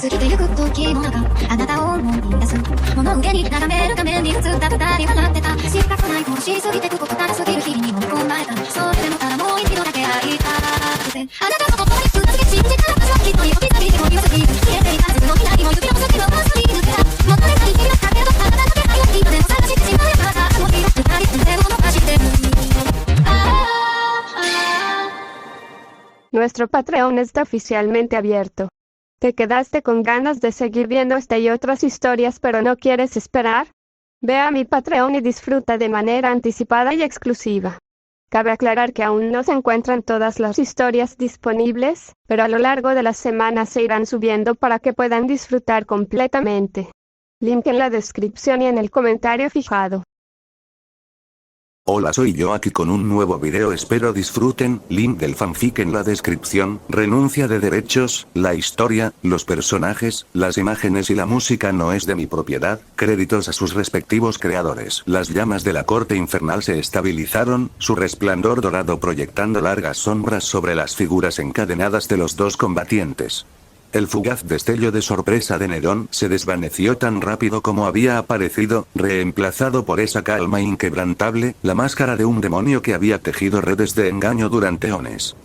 過ぎてゆく時の中あなたを思い出す物憂げに眺めるために普通だ二人笑ってた知りたくないとしすぎてくことなすぎる日々に飲み込まれたそれでもただもう一度だけ会いたくてあなたと共にぶつけ信じた私はきっと指先にも指先に消えていたずっと未来も指の先のまさに抜けたもったいない日々だけどあなたの気配を今でも探してしまえばさあの日は二人で物化してるNuestro Patreon está oficialmente abierto. ¿Te quedaste con ganas de seguir viendo esta y otras historias pero no quieres esperar? Ve a mi Patreon y disfruta de manera anticipada y exclusiva. Cabe aclarar que aún no se encuentran todas las historias disponibles, pero a lo largo de las semanas se irán subiendo para que puedan disfrutar completamente. Link en la descripción y en el comentario fijado. Hola, soy yo aquí con un nuevo video, espero disfruten. Link del fanfic en la descripción. Renuncia de derechos, la historia, los personajes, las imágenes y la música no es de mi propiedad, créditos a sus respectivos creadores. Las llamas de la corte infernal se estabilizaron, su resplandor dorado proyectando largas sombras sobre las figuras encadenadas de los dos combatientes. El fugaz destello de sorpresa de Nerón se desvaneció tan rápido como había aparecido, reemplazado por esa calma inquebrantable, la máscara de un demonio que había tejido redes de engaño durante eones.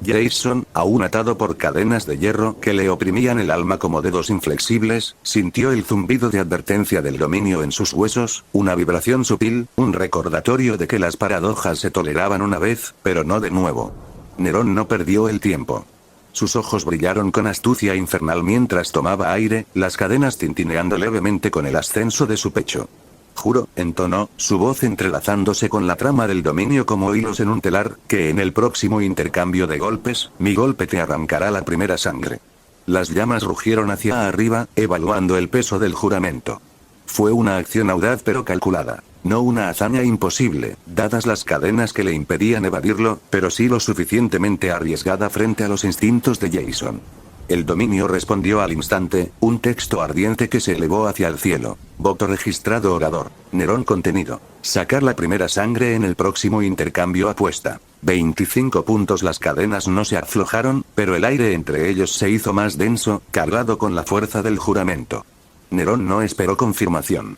Jason, aún atado por cadenas de hierro que le oprimían el alma como dedos inflexibles, sintió el zumbido de advertencia del dominio en sus huesos, una vibración sutil, un recordatorio de que las paradojas se toleraban una vez, pero no de nuevo. Nerón no perdió el tiempo. Sus ojos brillaron con astucia infernal mientras tomaba aire, las cadenas tintineando levemente con el ascenso de su pecho. Juro, entonó, su voz entrelazándose con la trama del dominio como hilos en un telar, que en el próximo intercambio de golpes, mi golpe te arrancará la primera sangre. Las llamas rugieron hacia arriba, evaluando el peso del juramento. Fue una acción audaz pero calculada. No una hazaña imposible, dadas las cadenas que le impedían evadirlo, pero sí lo suficientemente arriesgada frente a los instintos de Jason. El dominio respondió al instante, un texto ardiente que se elevó hacia el cielo. Voto registrado orador. Nerón contenido. Sacar la primera sangre en el próximo intercambio apuesta. 25 puntos. Las cadenas no se aflojaron, pero el aire entre ellos se hizo más denso, cargado con la fuerza del juramento. Nerón no esperó confirmación.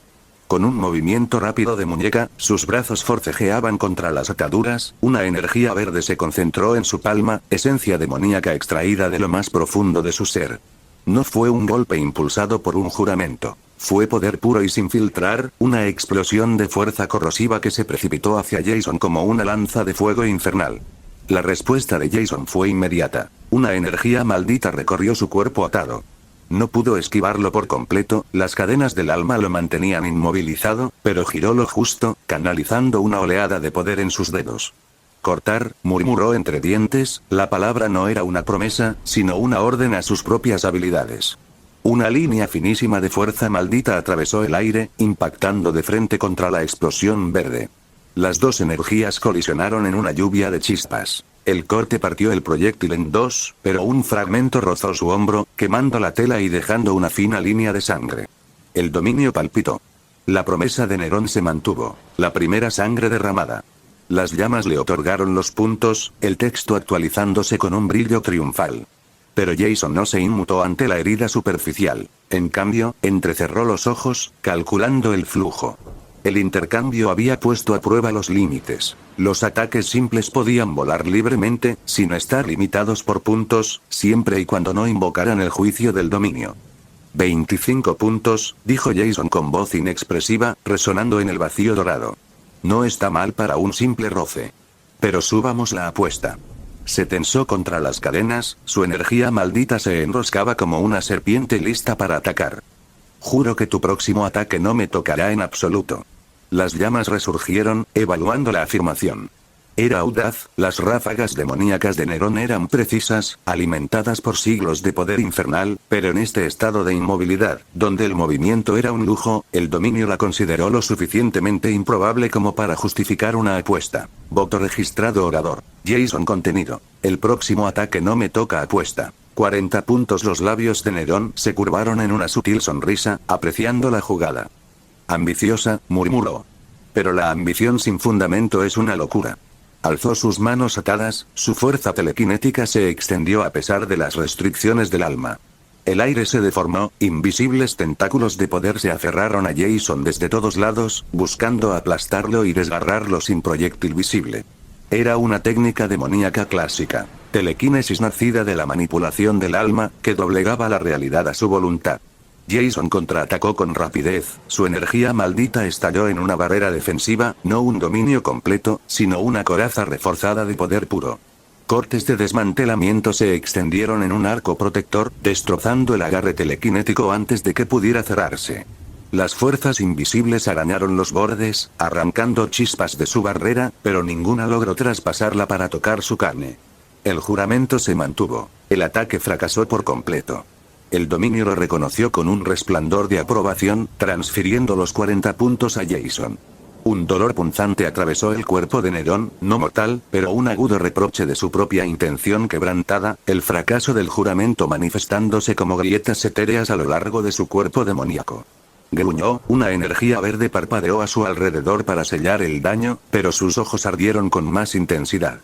Con un movimiento rápido de muñeca, sus brazos forcejeaban contra las ataduras, una energía verde se concentró en su palma, esencia demoníaca extraída de lo más profundo de su ser. No fue un golpe impulsado por un juramento. Fue poder puro y sin filtrar, una explosión de fuerza corrosiva que se precipitó hacia Jason como una lanza de fuego infernal. La respuesta de Jason fue inmediata. Una energía maldita recorrió su cuerpo atado. No pudo esquivarlo por completo, las cadenas del alma lo mantenían inmovilizado, pero giró lo justo, canalizando una oleada de poder en sus dedos. Cortar, murmuró entre dientes, la palabra no era una promesa, sino una orden a sus propias habilidades. Una línea finísima de fuerza maldita atravesó el aire, impactando de frente contra la explosión verde. Las dos energías colisionaron en una lluvia de chispas. El corte partió el proyectil en dos, pero un fragmento rozó su hombro, quemando la tela y dejando una fina línea de sangre. El dominio palpitó. La promesa de Nerón se mantuvo. La primera sangre derramada. Las llamas le otorgaron los puntos, el texto actualizándose con un brillo triunfal. Pero Jason no se inmutó ante la herida superficial. En cambio, entrecerró los ojos, calculando el flujo. El intercambio había puesto a prueba los límites. Los ataques simples podían volar libremente, sin estar limitados por puntos, siempre y cuando no invocaran el juicio del dominio. 25 puntos, dijo Jason con voz inexpresiva, resonando en el vacío dorado. No está mal para un simple roce. Pero subamos la apuesta. Se tensó contra las cadenas, su energía maldita se enroscaba como una serpiente lista para atacar. Juro que tu próximo ataque no me tocará en absoluto. Las llamas resurgieron, evaluando la afirmación. Era audaz, las ráfagas demoníacas de Nerón eran precisas, alimentadas por siglos de poder infernal, pero en este estado de inmovilidad, donde el movimiento era un lujo, el dominio la consideró lo suficientemente improbable como para justificar una apuesta. Voto registrado orador. Jason contenido. El próximo ataque no me toca apuesta. 40 puntos. Los labios de Nerón se curvaron en una sutil sonrisa, apreciando la jugada. Ambiciosa, murmuró. Pero la ambición sin fundamento es una locura. Alzó sus manos atadas, su fuerza telequinética se extendió a pesar de las restricciones del alma. El aire se deformó, invisibles tentáculos de poder se aferraron a Jason desde todos lados, buscando aplastarlo y desgarrarlo sin proyectil visible. Era una técnica demoníaca clásica. Telequinesis nacida de la manipulación del alma, que doblegaba la realidad a su voluntad. Jason contraatacó con rapidez, su energía maldita estalló en una barrera defensiva, no un dominio completo, sino una coraza reforzada de poder puro. Cortes de desmantelamiento se extendieron en un arco protector, destrozando el agarre telequinético antes de que pudiera cerrarse. Las fuerzas invisibles arañaron los bordes, arrancando chispas de su barrera, pero ninguna logró traspasarla para tocar su carne. El juramento se mantuvo. El ataque fracasó por completo. El dominio lo reconoció con un resplandor de aprobación, transfiriendo los 40 puntos a Jason. Un dolor punzante atravesó el cuerpo de Nerón, no mortal, pero un agudo reproche de su propia intención quebrantada, el fracaso del juramento manifestándose como grietas etéreas a lo largo de su cuerpo demoníaco. Gruñó, una energía verde parpadeó a su alrededor para sellar el daño, pero sus ojos ardieron con más intensidad.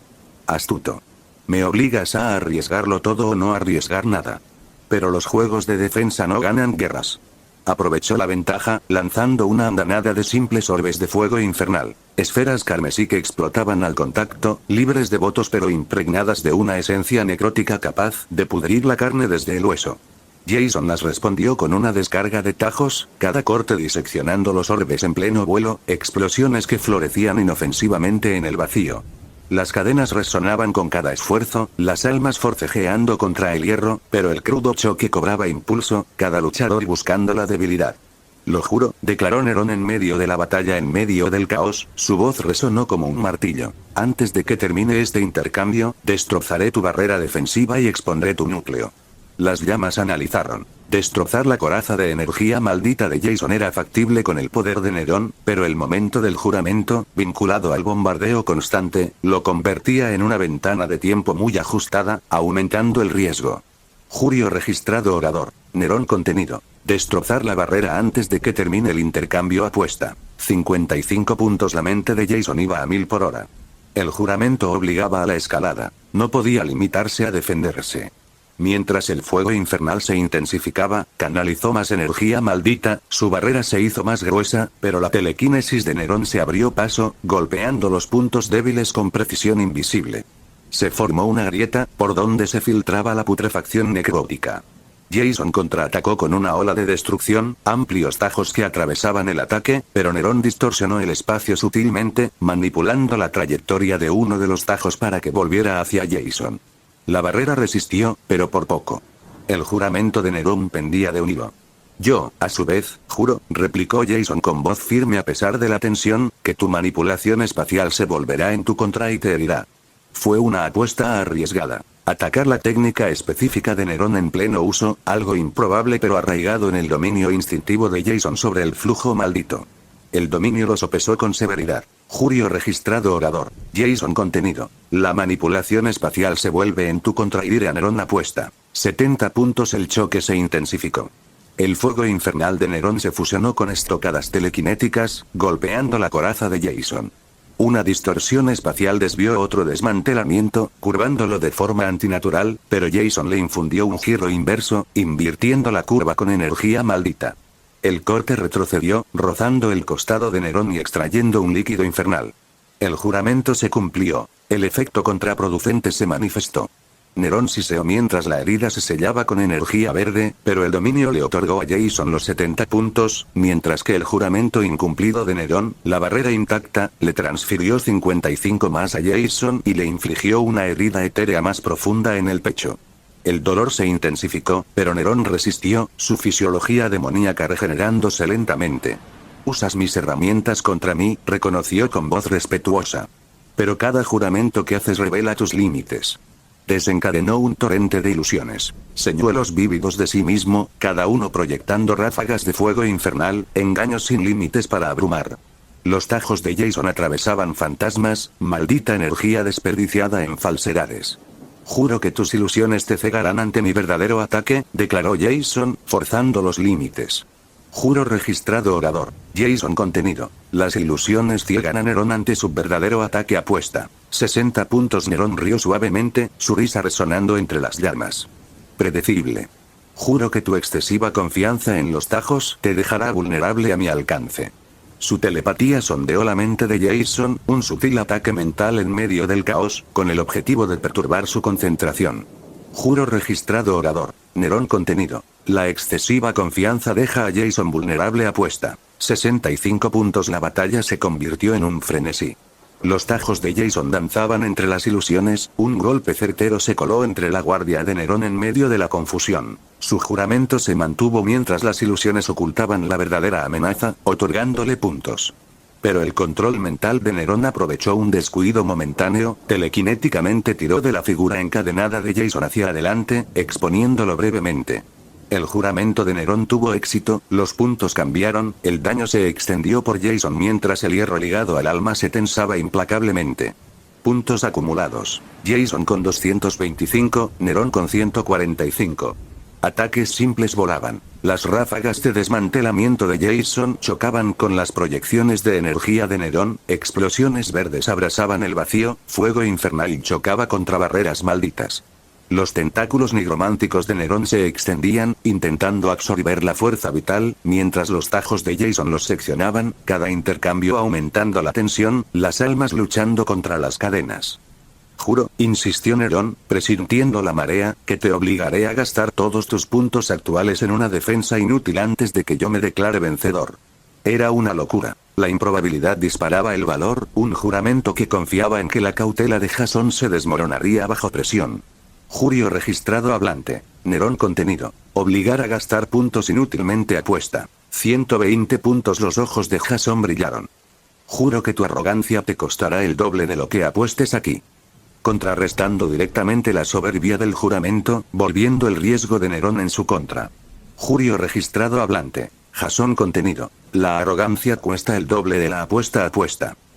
Astuto. Me obligas a arriesgarlo todo o no arriesgar nada. Pero los juegos de defensa no ganan guerras. Aprovechó la ventaja, lanzando una andanada de simples orbes de fuego infernal. Esferas carmesí que explotaban al contacto, libres de votos pero impregnadas de una esencia necrótica capaz de pudrir la carne desde el hueso. Jason las respondió con una descarga de tajos, cada corte diseccionando los orbes en pleno vuelo, explosiones que florecían inofensivamente en el vacío. Las cadenas resonaban con cada esfuerzo, las almas forcejeando contra el hierro, pero el crudo choque cobraba impulso, cada luchador buscando la debilidad. Lo juro, declaró Nerón en medio de la batalla, en medio del caos, su voz resonó como un martillo. Antes de que termine este intercambio, destrozaré tu barrera defensiva y expondré tu núcleo. Las llamas analizaron. Destrozar la coraza de energía maldita de Jason era factible con el poder de Nerón, pero el momento del juramento, vinculado al bombardeo constante, lo convertía en una ventana de tiempo muy ajustada, aumentando el riesgo. Jurio registrado orador. Nerón contenido. Destrozar la barrera antes de que termine el intercambio apuesta. 55 puntos. La mente de Jason iba a 1000 por hora. El juramento obligaba a la escalada. No podía limitarse a defenderse. Mientras el fuego infernal se intensificaba, canalizó más energía maldita, su barrera se hizo más gruesa, pero la telequinesis de Nerón se abrió paso, golpeando los puntos débiles con precisión invisible. Se formó una grieta, por donde se filtraba la putrefacción necrótica. Jason contraatacó con una ola de destrucción, amplios tajos que atravesaban el ataque, pero Nerón distorsionó el espacio sutilmente, manipulando la trayectoria de uno de los tajos para que volviera hacia Jason. La barrera resistió, pero por poco. El juramento de Nerón pendía de un hilo. Yo, a su vez, juro, replicó Jason con voz firme a pesar de la tensión, que tu manipulación espacial se volverá en tu contra y te herirá. Fue una apuesta arriesgada. Atacar la técnica específica de Nerón en pleno uso, algo improbable pero arraigado en el dominio instintivo de Jason sobre el flujo maldito. El dominio lo sopesó con severidad. Jurio registrado orador. Jason contenido. La manipulación espacial se vuelve en tu contra y a Nerón apuesta. 70 puntos. El choque se intensificó. El fuego infernal de Nerón se fusionó con estocadas telequinéticas, golpeando la coraza de Jason. Una distorsión espacial desvió otro desmantelamiento, curvándolo de forma antinatural, pero Jason le infundió un giro inverso, invirtiendo la curva con energía maldita. El corte retrocedió, rozando el costado de Nerón y extrayendo un líquido infernal. El juramento se cumplió. El efecto contraproducente se manifestó. Nerón siseó mientras la herida se sellaba con energía verde, pero el dominio le otorgó a Jason los 70 puntos, mientras que el juramento incumplido de Nerón, la barrera intacta, le transfirió 55 más a Jason y le infligió una herida etérea más profunda en el pecho. El dolor se intensificó, pero Nerón resistió, su fisiología demoníaca regenerándose lentamente. Usas mis herramientas contra mí, reconoció con voz respetuosa. Pero cada juramento que haces revela tus límites. Desencadenó un torrente de ilusiones. Señuelos vívidos de sí mismo, cada uno proyectando ráfagas de fuego infernal, engaños sin límites para abrumar. Los tajos de Jason atravesaban fantasmas, maldita energía desperdiciada en falsedades. Juro que tus ilusiones te cegarán ante mi verdadero ataque, declaró Jason, forzando los límites. Juro registrado orador. Jason contenido. Las ilusiones ciegan a Nerón ante su verdadero ataque apuesta. 60 puntos. Nerón rió suavemente, su risa resonando entre las llamas. Predecible. Juro que tu excesiva confianza en los tajos te dejará vulnerable a mi alcance. Su telepatía sondeó la mente de Jason, un sutil ataque mental en medio del caos, con el objetivo de perturbar su concentración. Juro registrado orador. Nerón contenido. La excesiva confianza deja a Jason vulnerable a apuesta. 65 puntos. La batalla se convirtió en un frenesí. Los tajos de Jason danzaban entre las ilusiones, un golpe certero se coló entre la guardia de Nerón en medio de la confusión. Su juramento se mantuvo mientras las ilusiones ocultaban la verdadera amenaza, otorgándole puntos. Pero el control mental de Nerón aprovechó un descuido momentáneo, telequinéticamente tiró de la figura encadenada de Jason hacia adelante, exponiéndolo brevemente. El juramento de Nerón tuvo éxito, los puntos cambiaron, el daño se extendió por Jason mientras el hierro ligado al alma se tensaba implacablemente. Puntos acumulados. Jason con 225, Nerón con 145. Ataques simples volaban. Las ráfagas de desmantelamiento de Jason chocaban con las proyecciones de energía de Nerón, explosiones verdes abrasaban el vacío, fuego infernal chocaba contra barreras malditas. Los tentáculos nigrománticos de Nerón se extendían, intentando absorber la fuerza vital, mientras los tajos de Jason los seccionaban, cada intercambio aumentando la tensión, las almas luchando contra las cadenas. Juro, insistió Nerón, presintiendo la marea, que te obligaré a gastar todos tus puntos actuales en una defensa inútil antes de que yo me declare vencedor. Era una locura. La improbabilidad disparaba el valor, un juramento que confiaba en que la cautela de Jason se desmoronaría bajo presión. Jurio registrado hablante. Nerón contenido. Obligar a gastar puntos inútilmente apuesta. 120 puntos. Los ojos de Jason brillaron. Juro que tu arrogancia te costará el doble de lo que apuestes aquí. Contrarrestando directamente la soberbia del juramento, volviendo el riesgo de Nerón en su contra. Jurio registrado hablante. Jason contenido. La arrogancia cuesta el doble de la apuesta.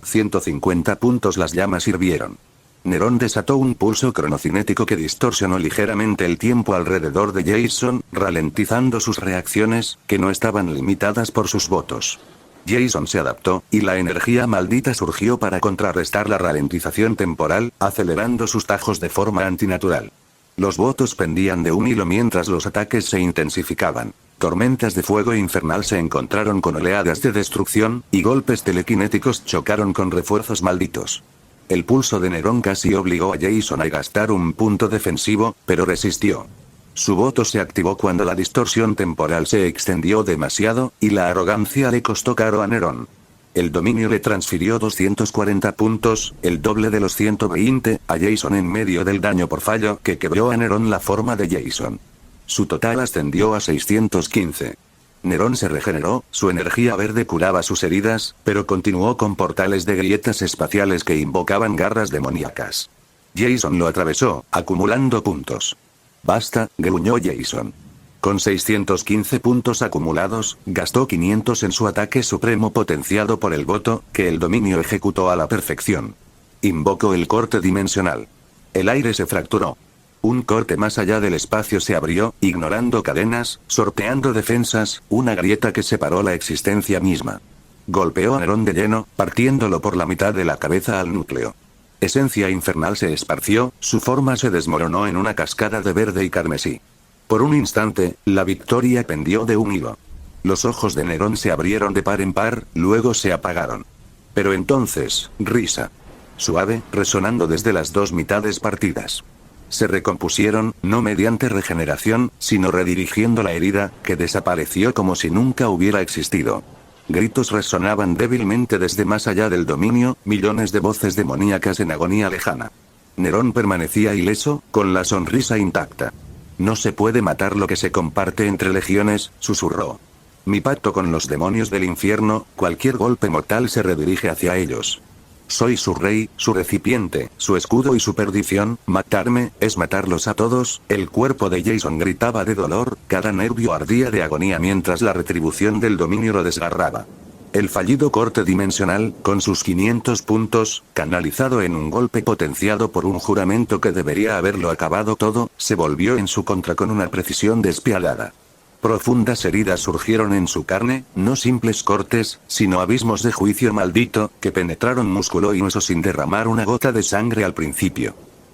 150 puntos. Las llamas hirvieron. Nerón desató un pulso cronocinético que distorsionó ligeramente el tiempo alrededor de Jason, ralentizando sus reacciones, que no estaban limitadas por sus votos. Jason se adaptó, y la energía maldita surgió para contrarrestar la ralentización temporal, acelerando sus tajos de forma antinatural. Los votos pendían de un hilo mientras los ataques se intensificaban. Tormentas de fuego infernal se encontraron con oleadas de destrucción, y golpes telequinéticos chocaron con refuerzos malditos. El pulso de Nerón casi obligó a Jason a gastar un punto defensivo, pero resistió. Su voto se activó cuando la distorsión temporal se extendió demasiado, y la arrogancia le costó caro a Nerón. El dominio le transfirió 240 puntos, el doble de los 120, a Jason en medio del daño por fallo que quebró a Nerón la forma de Jason. Su total ascendió a 615. Nerón se regeneró, su energía verde curaba sus heridas, pero continuó con portales de grietas espaciales que invocaban garras demoníacas. Jason lo atravesó, acumulando puntos. Basta, gruñó Jason. Con 615 puntos acumulados, gastó 500 en su ataque supremo potenciado por el voto, que el dominio ejecutó a la perfección. Invocó el corte dimensional. El aire se fracturó. Un corte más allá del espacio se abrió, ignorando cadenas, sorteando defensas, una grieta que separó la existencia misma. Golpeó a Nerón de lleno, partiéndolo por la mitad de la cabeza al núcleo. Esencia infernal se esparció, su forma se desmoronó en una cascada de verde y carmesí. Por un instante, la victoria pendió de un hilo. Los ojos de Nerón se abrieron de par en par, luego se apagaron. Pero entonces, risa. Suave, resonando desde las dos mitades partidas. Se recompusieron, no mediante regeneración, sino redirigiendo la herida, que desapareció como si nunca hubiera existido. Gritos resonaban débilmente desde más allá del dominio, millones de voces demoníacas en agonía lejana. Nerón permanecía ileso, con la sonrisa intacta. No se puede matar lo que se comparte entre legiones, susurró. Mi pacto con los demonios del infierno, cualquier golpe mortal se redirige hacia ellos. Soy su rey, su recipiente, su escudo y su perdición, matarme, es matarlos a todos. El cuerpo de Jason gritaba de dolor, cada nervio ardía de agonía mientras la retribución del dominio lo desgarraba. El fallido corte dimensional, con sus 500 puntos, canalizado en un golpe potenciado por un juramento que debería haberlo acabado todo, se volvió en su contra con una precisión despiadada. Profundas heridas surgieron en su carne, no simples cortes, sino abismos de juicio maldito, que penetraron músculo y hueso sin derramar una gota de sangre al principio.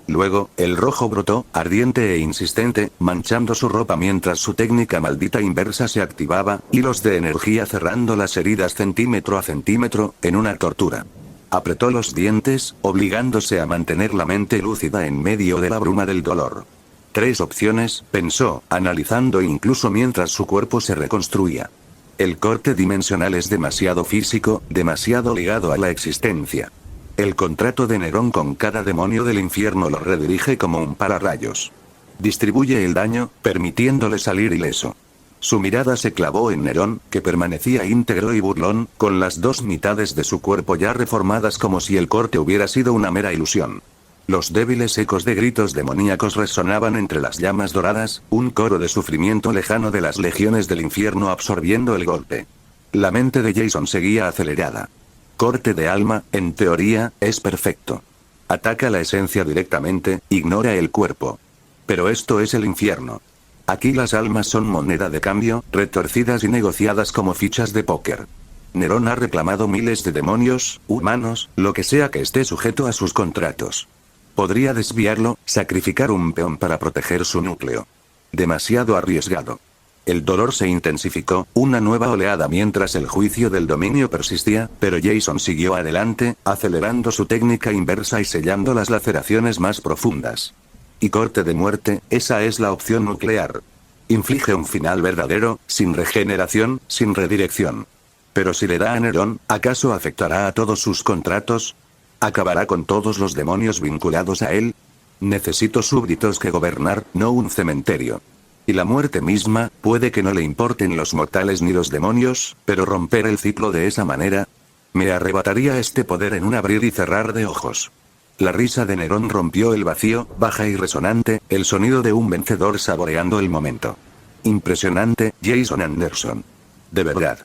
Luego, el rojo brotó, ardiente e insistente, manchando su ropa mientras su técnica maldita inversa se activaba, hilos de energía cerrando las heridas centímetro a centímetro, en una tortura. Apretó los dientes, obligándose a mantener la mente lúcida en medio de la bruma del dolor. 3 opciones, pensó, analizando incluso mientras su cuerpo se reconstruía. El corte dimensional es demasiado físico, demasiado ligado a la existencia. El contrato de Nerón con cada demonio del infierno lo redirige como un pararrayos. Distribuye el daño, permitiéndole salir ileso. Su mirada se clavó en Nerón, que permanecía íntegro y burlón, con las 2 mitades de su cuerpo ya reformadas como si el corte hubiera sido una mera ilusión. Los débiles ecos de gritos demoníacos resonaban entre las llamas doradas, un coro de sufrimiento lejano de las legiones del infierno absorbiendo el golpe. La mente de Jason seguía acelerada. Corte de alma, en teoría, es perfecto. Ataca la esencia directamente, ignora el cuerpo. Pero esto es el infierno. Aquí las almas son moneda de cambio, retorcidas y negociadas como fichas de póker. Nerón ha reclamado miles de demonios, humanos, lo que sea que esté sujeto a sus contratos. Podría desviarlo, sacrificar un peón para proteger su núcleo. Demasiado arriesgado. El dolor se intensificó, una nueva oleada mientras el juicio del dominio persistía, pero Jason siguió adelante, acelerando su técnica inversa y sellando las laceraciones más profundas. Y corte de muerte, esa es la opción nuclear. Inflige un final verdadero, sin regeneración, sin redirección. Pero si le da a Nerón, ¿acaso afectará a todos sus contratos? ¿Acabará con todos los demonios vinculados a él? Necesito súbditos que gobernar, no un cementerio. Y la muerte misma, puede que no le importen los mortales ni los demonios, pero romper el ciclo de esa manera, me arrebataría este poder en un abrir y cerrar de ojos. La risa de Nerón rompió el vacío, baja y resonante, el sonido de un vencedor saboreando el momento. Impresionante, Jason Anderson. De verdad.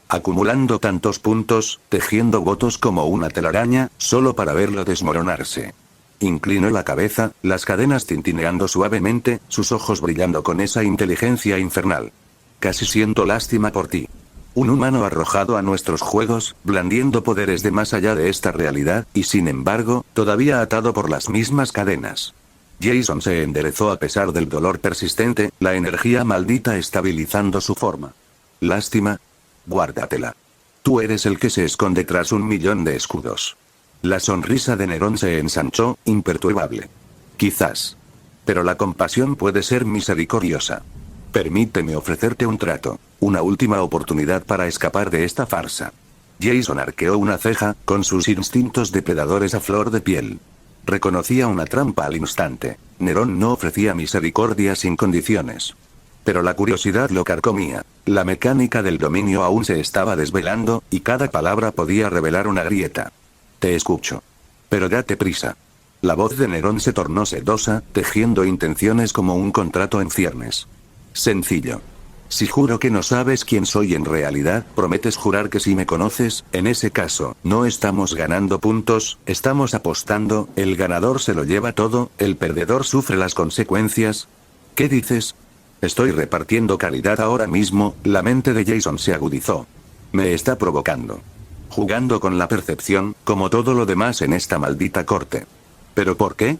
Acumulando tantos puntos, tejiendo votos como una telaraña, solo para verlo desmoronarse. Inclinó la cabeza, las cadenas tintineando suavemente, sus ojos brillando con esa inteligencia infernal. Casi siento lástima por ti. Un humano arrojado a nuestros juegos, blandiendo poderes de más allá de esta realidad, y sin embargo, todavía atado por las mismas cadenas. Jason se enderezó a pesar del dolor persistente, la energía maldita estabilizando su forma. Lástima. Guárdatela. Tú eres el que se esconde tras 1.000.000 de escudos. La sonrisa de Nerón se ensanchó, imperturbable. Quizás. Pero la compasión puede ser misericordiosa. Permíteme ofrecerte un trato, una última oportunidad para escapar de esta farsa. Jason arqueó una ceja, con sus instintos depredadores a flor de piel. Reconocía una trampa al instante. Nerón no ofrecía misericordia sin condiciones. Pero la curiosidad lo carcomía. La mecánica del dominio aún se estaba desvelando, y cada palabra podía revelar una grieta. Te escucho. Pero date prisa. La voz de Nerón se tornó sedosa, tejiendo intenciones como un contrato en ciernes. Sencillo. Si juro que no sabes quién soy en realidad, prometes jurar que si me conoces, en ese caso, no estamos ganando puntos, estamos apostando, el ganador se lo lleva todo, el perdedor sufre las consecuencias. ¿Qué dices? Estoy repartiendo caridad ahora mismo, la mente de Jason se agudizó. Me está provocando. Jugando con la percepción, como todo lo demás en esta maldita corte. ¿Pero por qué?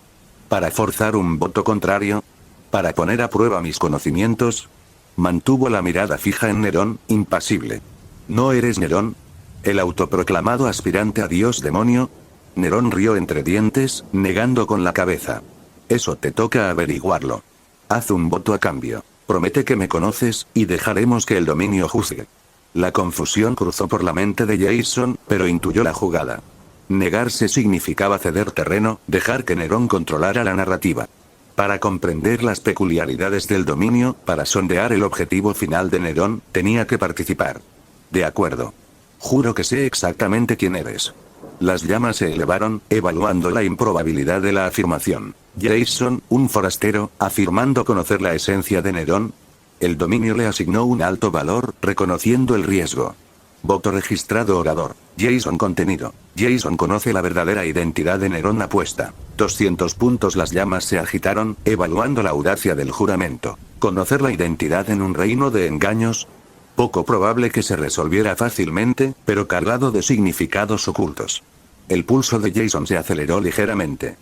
¿Para forzar un voto contrario? ¿Para poner a prueba mis conocimientos? Mantuvo la mirada fija en Nerón, impasible. ¿No eres Nerón? ¿El autoproclamado aspirante a Dios demonio? Nerón rió entre dientes, negando con la cabeza. Eso te toca averiguarlo. Haz un voto a cambio. Promete que me conoces, y dejaremos que el dominio juzgue. La confusión cruzó por la mente de Jason, pero intuyó la jugada. Negarse significaba ceder terreno, dejar que Nerón controlara la narrativa. Para comprender las peculiaridades del dominio, para sondear el objetivo final de Nerón, tenía que participar. De acuerdo. Juro que sé exactamente quién eres. Las llamas se elevaron, evaluando la improbabilidad de la afirmación. Jason, un forastero, afirmando conocer la esencia de Nerón. El dominio le asignó un alto valor, reconociendo el riesgo. Voto registrado orador. Jason contenido. Jason conoce la verdadera identidad de Nerón apuesta. 200 puntos. Las llamas se agitaron, evaluando la audacia del juramento. Conocer la identidad en un reino de engaños. Poco probable que se resolviera fácilmente, pero cargado de significados ocultos. El pulso de Jason se aceleró ligeramente.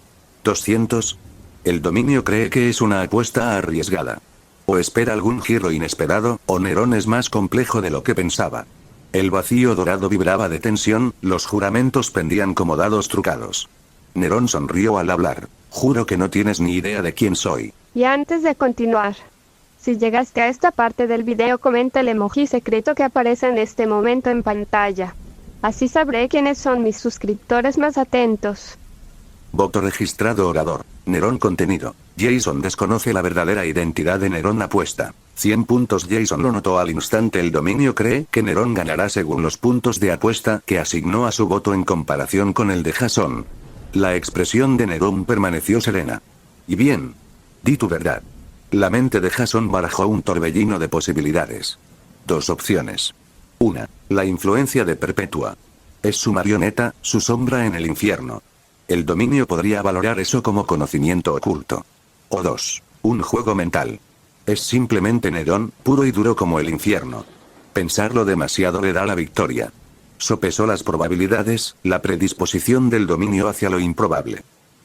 200. El dominio cree que es una apuesta arriesgada. O espera algún giro inesperado, o Nerón es más complejo de lo que pensaba. El vacío dorado vibraba de tensión, los juramentos pendían como dados trucados. Nerón sonrió al hablar. Juro que no tienes ni idea de quién soy. Y antes de continuar, si llegaste a esta parte del video, comenta el emoji secreto que aparece en este momento en pantalla. Así sabré quiénes son mis suscriptores más atentos. Voto registrado orador. Nerón contenido. Jason desconoce la verdadera identidad de Nerón apuesta. 100 puntos. Jason lo notó al instante. El dominio cree que Nerón ganará según los puntos de apuesta que asignó a su voto en comparación con el de Jason. La expresión de Nerón permaneció serena. Y bien. Di tu verdad. La mente de Jason barajó un torbellino de posibilidades. Dos opciones. Una, la influencia de Perpetua. Es su marioneta, su sombra en el infierno. El dominio podría valorar eso como conocimiento oculto. O dos, un juego mental. Es simplemente Nerón, puro y duro como el infierno. Pensarlo demasiado le da la victoria. Sopesó las probabilidades, la predisposición del dominio hacia lo improbable.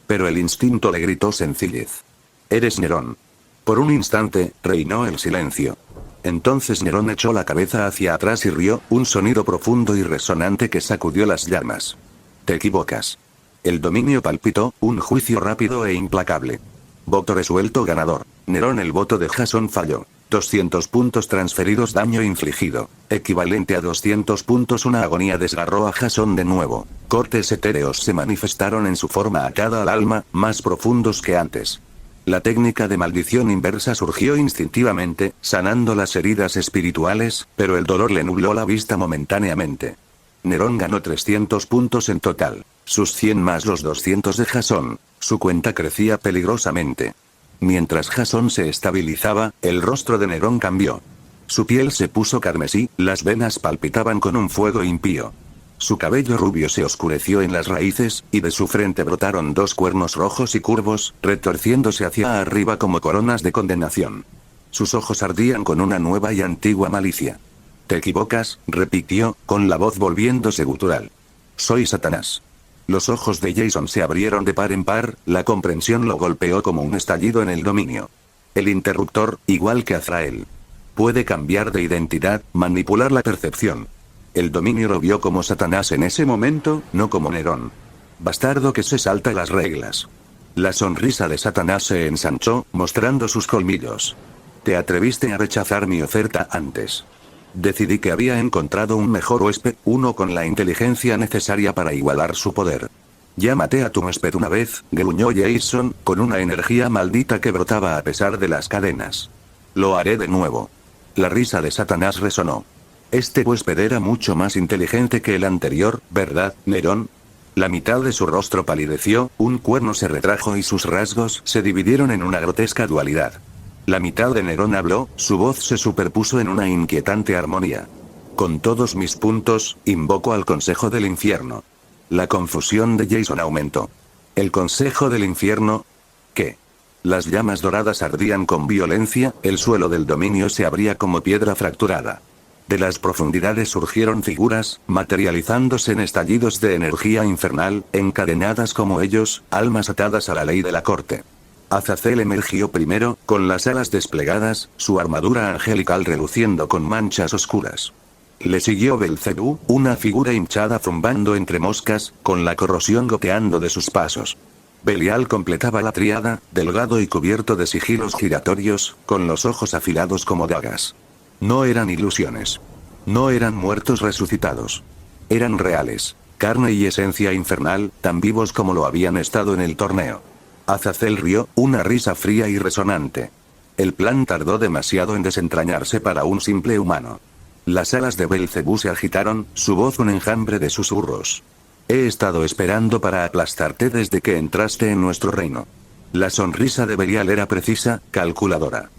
Pero el instinto le gritó sencillez. Eres Nerón. Por un instante, reinó el silencio. Entonces Nerón echó la cabeza hacia atrás y rió, un sonido profundo y resonante que sacudió las llamas. Te equivocas. El dominio palpitó, un juicio rápido e implacable. Voto resuelto ganador. Nerón. El voto de Jason falló. 200 puntos transferidos. Daño infligido. Equivalente a 200 puntos. Una agonía desgarró a Jason de nuevo. Cortes etéreos se manifestaron en su forma atada al alma, más profundos que antes. La técnica de maldición inversa surgió instintivamente, sanando las heridas espirituales, pero el dolor le nubló la vista momentáneamente. Nerón ganó 300 puntos en total. Sus 100 más los 200 de Jason. Su cuenta crecía peligrosamente. Mientras Jason se estabilizaba, el rostro de Nerón cambió. Su piel se puso carmesí, las venas palpitaban con un fuego impío. Su cabello rubio se oscureció en las raíces, y de su frente brotaron dos cuernos rojos y curvos, retorciéndose hacia arriba como coronas de condenación. Sus ojos ardían con una nueva y antigua malicia. Te equivocas, repitió, con la voz volviéndose gutural. Soy Satanás. Los ojos de Jason se abrieron de par en par, la comprensión lo golpeó como un estallido en el dominio. El interruptor, igual que Azrael. Puede cambiar de identidad, manipular la percepción. El dominio lo vio como Satanás en ese momento, no como Nerón. Bastardo que se salta las reglas. La sonrisa de Satanás se ensanchó, mostrando sus colmillos. Te atreviste a rechazar mi oferta antes. Decidí que había encontrado un mejor huésped, uno con la inteligencia necesaria para igualar su poder. Ya maté a tu huésped una vez, gruñó Jason, con una energía maldita que brotaba a pesar de las cadenas. Lo haré de nuevo. La risa de Satanás resonó. Este huésped era mucho más inteligente que el anterior, ¿verdad, Nerón? La mitad de su rostro palideció, un cuerno se retrajo y sus rasgos se dividieron en una grotesca dualidad. La mitad de Nerón habló, su voz se superpuso en una inquietante armonía. Con todos mis puntos, invoco al Consejo del Infierno. La confusión de Jason aumentó. ¿El Consejo del Infierno? ¿Qué? Las llamas doradas ardían con violencia, el suelo del dominio se abría como piedra fracturada. De las profundidades surgieron figuras, materializándose en estallidos de energía infernal, encadenadas como ellos, almas atadas a la ley de la corte. Azazel emergió primero, con las alas desplegadas, su armadura angelical reluciendo con manchas oscuras. Le siguió Belcebú, una figura hinchada zumbando entre moscas, con la corrosión goteando de sus pasos. Belial completaba la tríada, delgado y cubierto de sigilos giratorios, con los ojos afilados como dagas. No eran ilusiones. No eran muertos resucitados. Eran reales, carne y esencia infernal, tan vivos como lo habían estado en el torneo. Azazel rió, una risa fría y resonante. El plan tardó demasiado en desentrañarse para un simple humano. Las alas de Belcebú se agitaron, su voz un enjambre de susurros. He estado esperando para aplastarte desde que entraste en nuestro reino. La sonrisa de Belial era precisa, calculadora.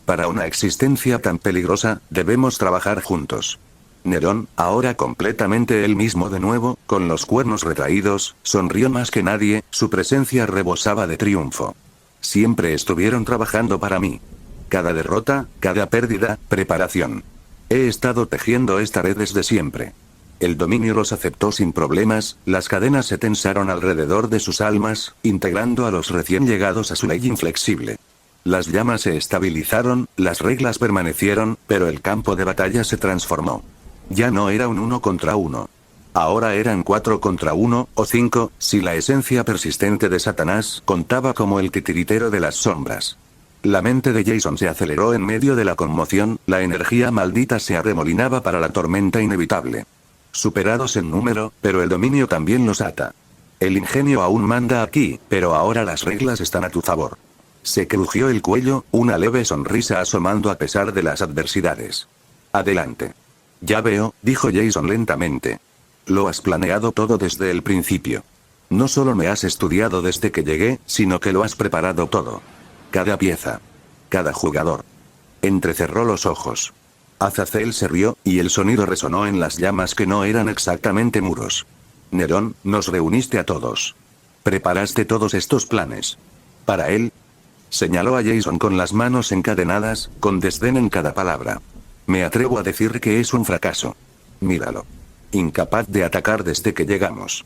Para una existencia tan peligrosa, debemos trabajar juntos. Nerón, ahora completamente él mismo de nuevo, con los cuernos retraídos, sonrió más que nadie, su presencia rebosaba de triunfo. Siempre estuvieron trabajando para mí. Cada derrota, cada pérdida, preparación. He estado tejiendo esta red desde siempre. El dominio los aceptó sin problemas, las cadenas se tensaron alrededor de sus almas, integrando a los recién llegados a su ley inflexible. Las llamas se estabilizaron, las reglas permanecieron, pero el campo de batalla se transformó. Ya no era un 1 contra 1. Ahora eran 4 contra 1, o 5, si la esencia persistente de Satanás contaba como el titiritero de las sombras. La mente de Jason se aceleró en medio de la conmoción, la energía maldita se arremolinaba para la tormenta inevitable. Superados en número, pero el dominio también los ata. El ingenio aún manda aquí, pero ahora las reglas están a tu favor. Se crujió el cuello, una leve sonrisa asomando a pesar de las adversidades. Adelante. Ya veo, dijo Jason lentamente. Lo has planeado todo desde el principio. No solo me has estudiado desde que llegué, sino que lo has preparado todo. Cada pieza. Cada jugador. Entrecerró los ojos. Azazel se rió, y el sonido resonó en las llamas que no eran exactamente muros. Nerón, nos reuniste a todos. Preparaste todos estos planes. ¿Para él? Señaló a Jason con las manos encadenadas, con desdén en cada palabra. Me atrevo a decir que es un fracaso. Míralo. Incapaz de atacar desde que llegamos.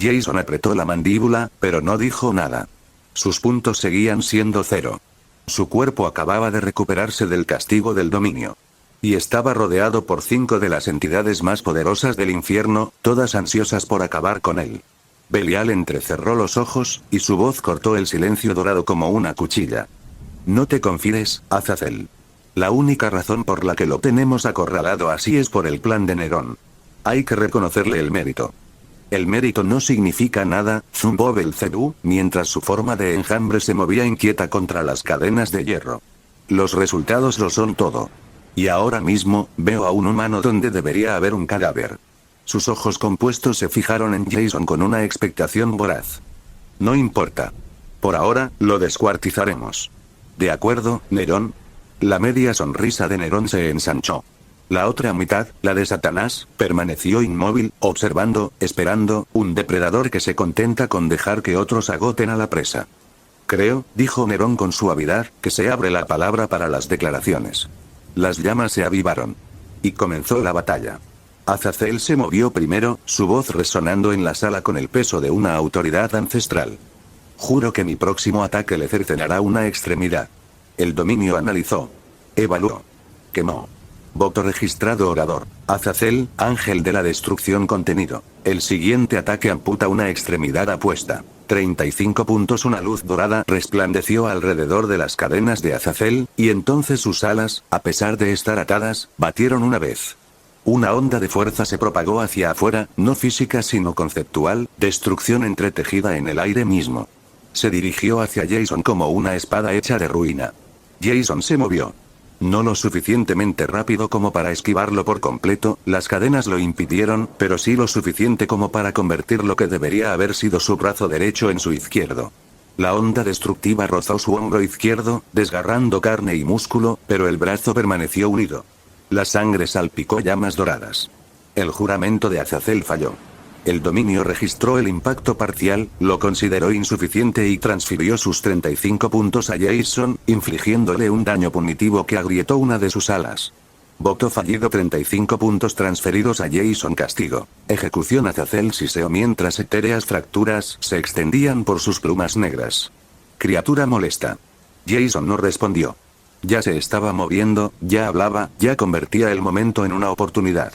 Jason apretó la mandíbula, pero no dijo nada. Sus puntos seguían siendo 0. Su cuerpo acababa de recuperarse del castigo del dominio. Y estaba rodeado por 5 de las entidades más poderosas del infierno, todas ansiosas por acabar con él. Belial entrecerró los ojos, y su voz cortó el silencio dorado como una cuchilla. No te confíes, Azazel. La única razón por la que lo tenemos acorralado así es por el plan de Nerón. Hay que reconocerle el mérito. El mérito no significa nada, zumbó Belcebú, mientras su forma de enjambre se movía inquieta contra las cadenas de hierro. Los resultados lo son todo. Y ahora mismo, veo a un humano donde debería haber un cadáver. Sus ojos compuestos se fijaron en Jason con una expectación voraz. No importa. Por ahora, lo descuartizaremos. ¿De acuerdo, Nerón? La media sonrisa de Nerón se ensanchó. La otra mitad, la de Satanás, permaneció inmóvil, observando, esperando, un depredador que se contenta con dejar que otros agoten a la presa. Creo, dijo Nerón con suavidad, que se abre la palabra para las declaraciones. Las llamas se avivaron. Y comenzó la batalla. Azazel se movió primero, su voz resonando en la sala con el peso de una autoridad ancestral. Juro que mi próximo ataque le cercenará una extremidad. El dominio analizó. Evaluó. Quemó. Voto registrado orador. Azazel, ángel de la destrucción contenido. El siguiente ataque amputa una extremidad apuesta. 35 puntos. Una luz dorada resplandeció alrededor de las cadenas de Azazel, y entonces sus alas, a pesar de estar atadas, batieron una vez. Una onda de fuerza se propagó hacia afuera, no física sino conceptual, destrucción entretejida en el aire mismo. Se dirigió hacia Jason como una espada hecha de ruina. Jason se movió. No lo suficientemente rápido como para esquivarlo por completo, las cadenas lo impidieron, pero sí lo suficiente como para convertir lo que debería haber sido su brazo derecho en su izquierdo. La onda destructiva rozó su hombro izquierdo, desgarrando carne y músculo, pero el brazo permaneció unido. La sangre salpicó llamas doradas. El juramento de Azazel falló. El dominio registró el impacto parcial, lo consideró insuficiente y transfirió sus 35 puntos a Jason, infligiéndole un daño punitivo que agrietó una de sus alas. Voto fallido. 35 puntos transferidos a Jason. Castigo. Ejecución. Azazel siseó mientras etéreas fracturas se extendían por sus plumas negras. Criatura molesta. Jason no respondió. Ya se estaba moviendo, ya hablaba, ya convertía el momento en una oportunidad.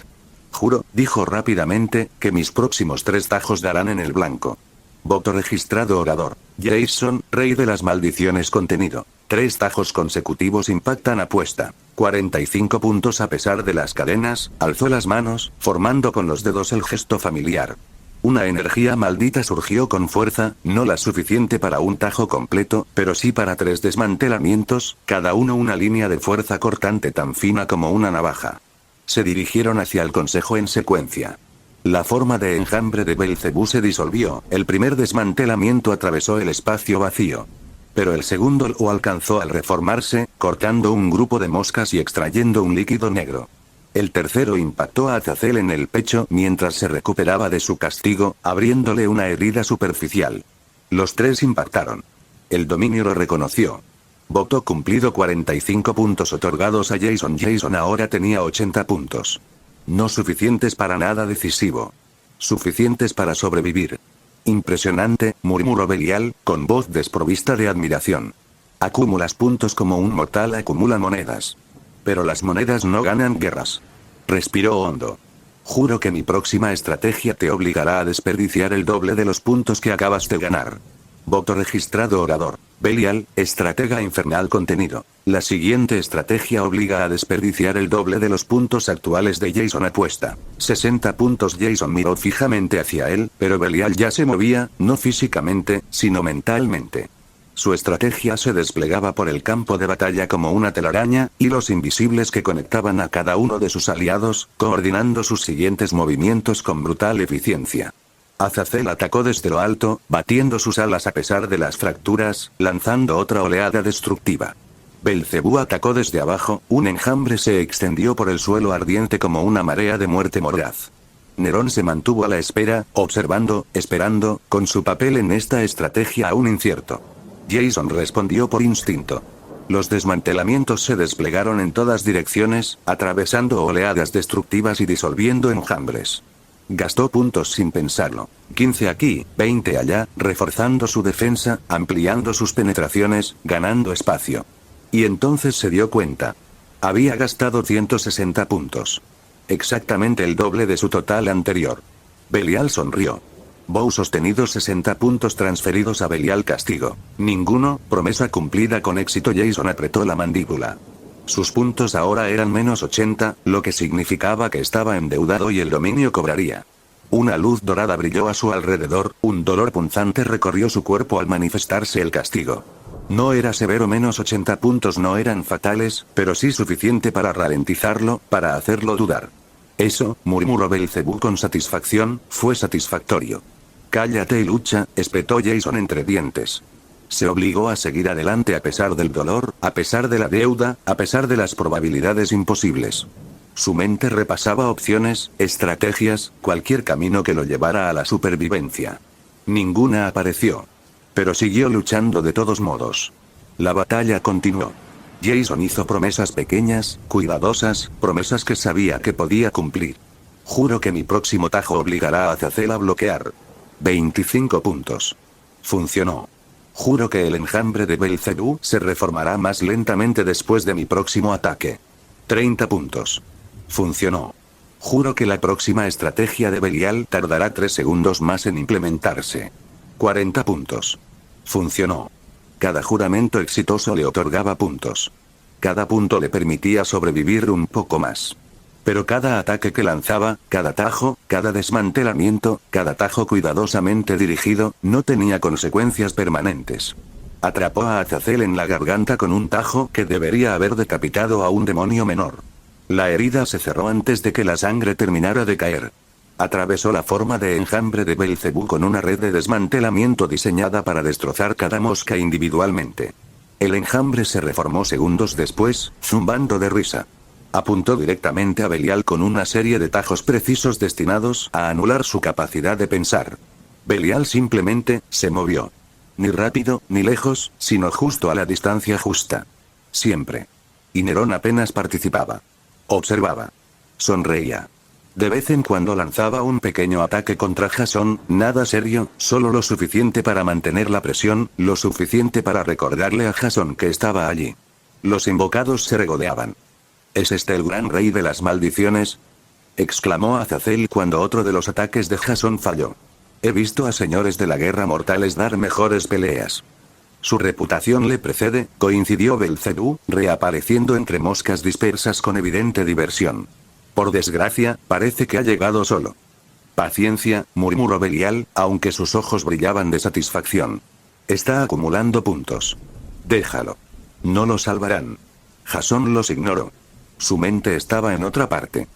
Juro, dijo rápidamente, que mis próximos 3 tajos darán en el blanco. Voto registrado orador. Jason, rey de las maldiciones contenido. 3 tajos consecutivos impactan apuesta. 45 puntos a pesar de las cadenas, alzó las manos, formando con los dedos el gesto familiar. Una energía maldita surgió con fuerza, no la suficiente para un tajo completo, pero sí para 3 desmantelamientos, cada uno una línea de fuerza cortante tan fina como una navaja. Se dirigieron hacia el consejo en secuencia. La forma de enjambre de Belcebú se disolvió, el primer desmantelamiento atravesó el espacio vacío. Pero el segundo lo alcanzó al reformarse, cortando un grupo de moscas y extrayendo un líquido negro. El tercero impactó a Azazel en el pecho mientras se recuperaba de su castigo, abriéndole una herida superficial. Los 3 impactaron. El dominio lo reconoció. Voto cumplido. 45 puntos otorgados a Jason. Jason ahora tenía 80 puntos. No suficientes para nada decisivo. Suficientes para sobrevivir. Impresionante, murmuró Belial, con voz desprovista de admiración. Acumulas puntos como un mortal acumula monedas. Pero las monedas no ganan guerras. Respiró hondo. Juro que mi próxima estrategia te obligará a desperdiciar el doble de los puntos que acabas de ganar. Voto registrado orador. Belial, estratega infernal contenido. La siguiente estrategia obliga a desperdiciar el doble de los puntos actuales de Jason apuesta. 60 puntos. Jason miró fijamente hacia él, pero Belial ya se movía, no físicamente, sino mentalmente. Su estrategia se desplegaba por el campo de batalla como una telaraña, hilos invisibles que conectaban a cada uno de sus aliados, coordinando sus siguientes movimientos con brutal eficiencia. Azazel atacó desde lo alto, batiendo sus alas a pesar de las fracturas, lanzando otra oleada destructiva. Belcebú atacó desde abajo, un enjambre se extendió por el suelo ardiente como una marea de muerte mordaz. Nerón se mantuvo a la espera, observando, esperando, con su papel en esta estrategia aún incierto. Jason respondió por instinto. Los desmantelamientos se desplegaron en todas direcciones, atravesando oleadas destructivas y disolviendo enjambres. Gastó puntos sin pensarlo. 15 aquí, 20 allá, reforzando su defensa, ampliando sus penetraciones, ganando espacio. Y entonces se dio cuenta. Había gastado 160 puntos. Exactamente el doble de su total anterior. Belial sonrió. Bow sostenido 60 puntos transferidos a Belial castigo. Ninguno, promesa cumplida con éxito. Jason apretó la mandíbula. Sus puntos ahora eran menos 80, lo que significaba que estaba endeudado y el dominio cobraría. Una luz dorada brilló a su alrededor, un dolor punzante recorrió su cuerpo al manifestarse el castigo. No era severo, menos 80 puntos no eran fatales, pero sí suficiente para ralentizarlo, para hacerlo dudar. Eso, murmuró Belcebú con satisfacción, fue satisfactorio. Cállate y lucha, espetó Jason entre dientes. Se obligó a seguir adelante a pesar del dolor, a pesar de la deuda, a pesar de las probabilidades imposibles. Su mente repasaba opciones, estrategias, cualquier camino que lo llevara a la supervivencia. Ninguna apareció. Pero siguió luchando de todos modos. La batalla continuó. Jason hizo promesas pequeñas, cuidadosas, promesas que sabía que podía cumplir. Juro que mi próximo tajo obligará a Azazel a bloquear. 25 puntos. Funcionó. Juro que el enjambre de Belcebú se reformará más lentamente después de mi próximo ataque. 30 puntos. Funcionó. Juro que la próxima estrategia de Belial tardará 3 segundos más en implementarse. 40 puntos. Funcionó. Cada juramento exitoso le otorgaba puntos. Cada punto le permitía sobrevivir un poco más. Pero cada ataque que lanzaba, cada tajo, cada desmantelamiento, cada tajo cuidadosamente dirigido, no tenía consecuencias permanentes. Atrapó a Azazel en la garganta con un tajo que debería haber decapitado a un demonio menor. La herida se cerró antes de que la sangre terminara de caer. Atravesó la forma de enjambre de Belcebú con una red de desmantelamiento diseñada para destrozar cada mosca individualmente. El enjambre se reformó segundos después, zumbando de risa. Apuntó directamente a Belial con una serie de tajos precisos destinados a anular su capacidad de pensar. Belial simplemente se movió. Ni rápido, ni lejos, sino justo a la distancia justa. Siempre. Y Nerón apenas participaba. Observaba. Sonreía. De vez en cuando lanzaba un pequeño ataque contra Jasón, nada serio, solo lo suficiente para mantener la presión, lo suficiente para recordarle a Jasón que estaba allí. Los invocados se regodeaban. ¿Es este el gran rey de las maldiciones?, exclamó Azazel cuando otro de los ataques de Jasón falló. He visto a señores de la guerra mortales dar mejores peleas. Su reputación le precede, coincidió Belcebú, reapareciendo entre moscas dispersas con evidente diversión. Por desgracia, parece que ha llegado solo. Paciencia, murmuró Belial, aunque sus ojos brillaban de satisfacción. Está acumulando puntos. Déjalo. No lo salvarán. Jasón los ignoró. Su mente estaba en otra parte.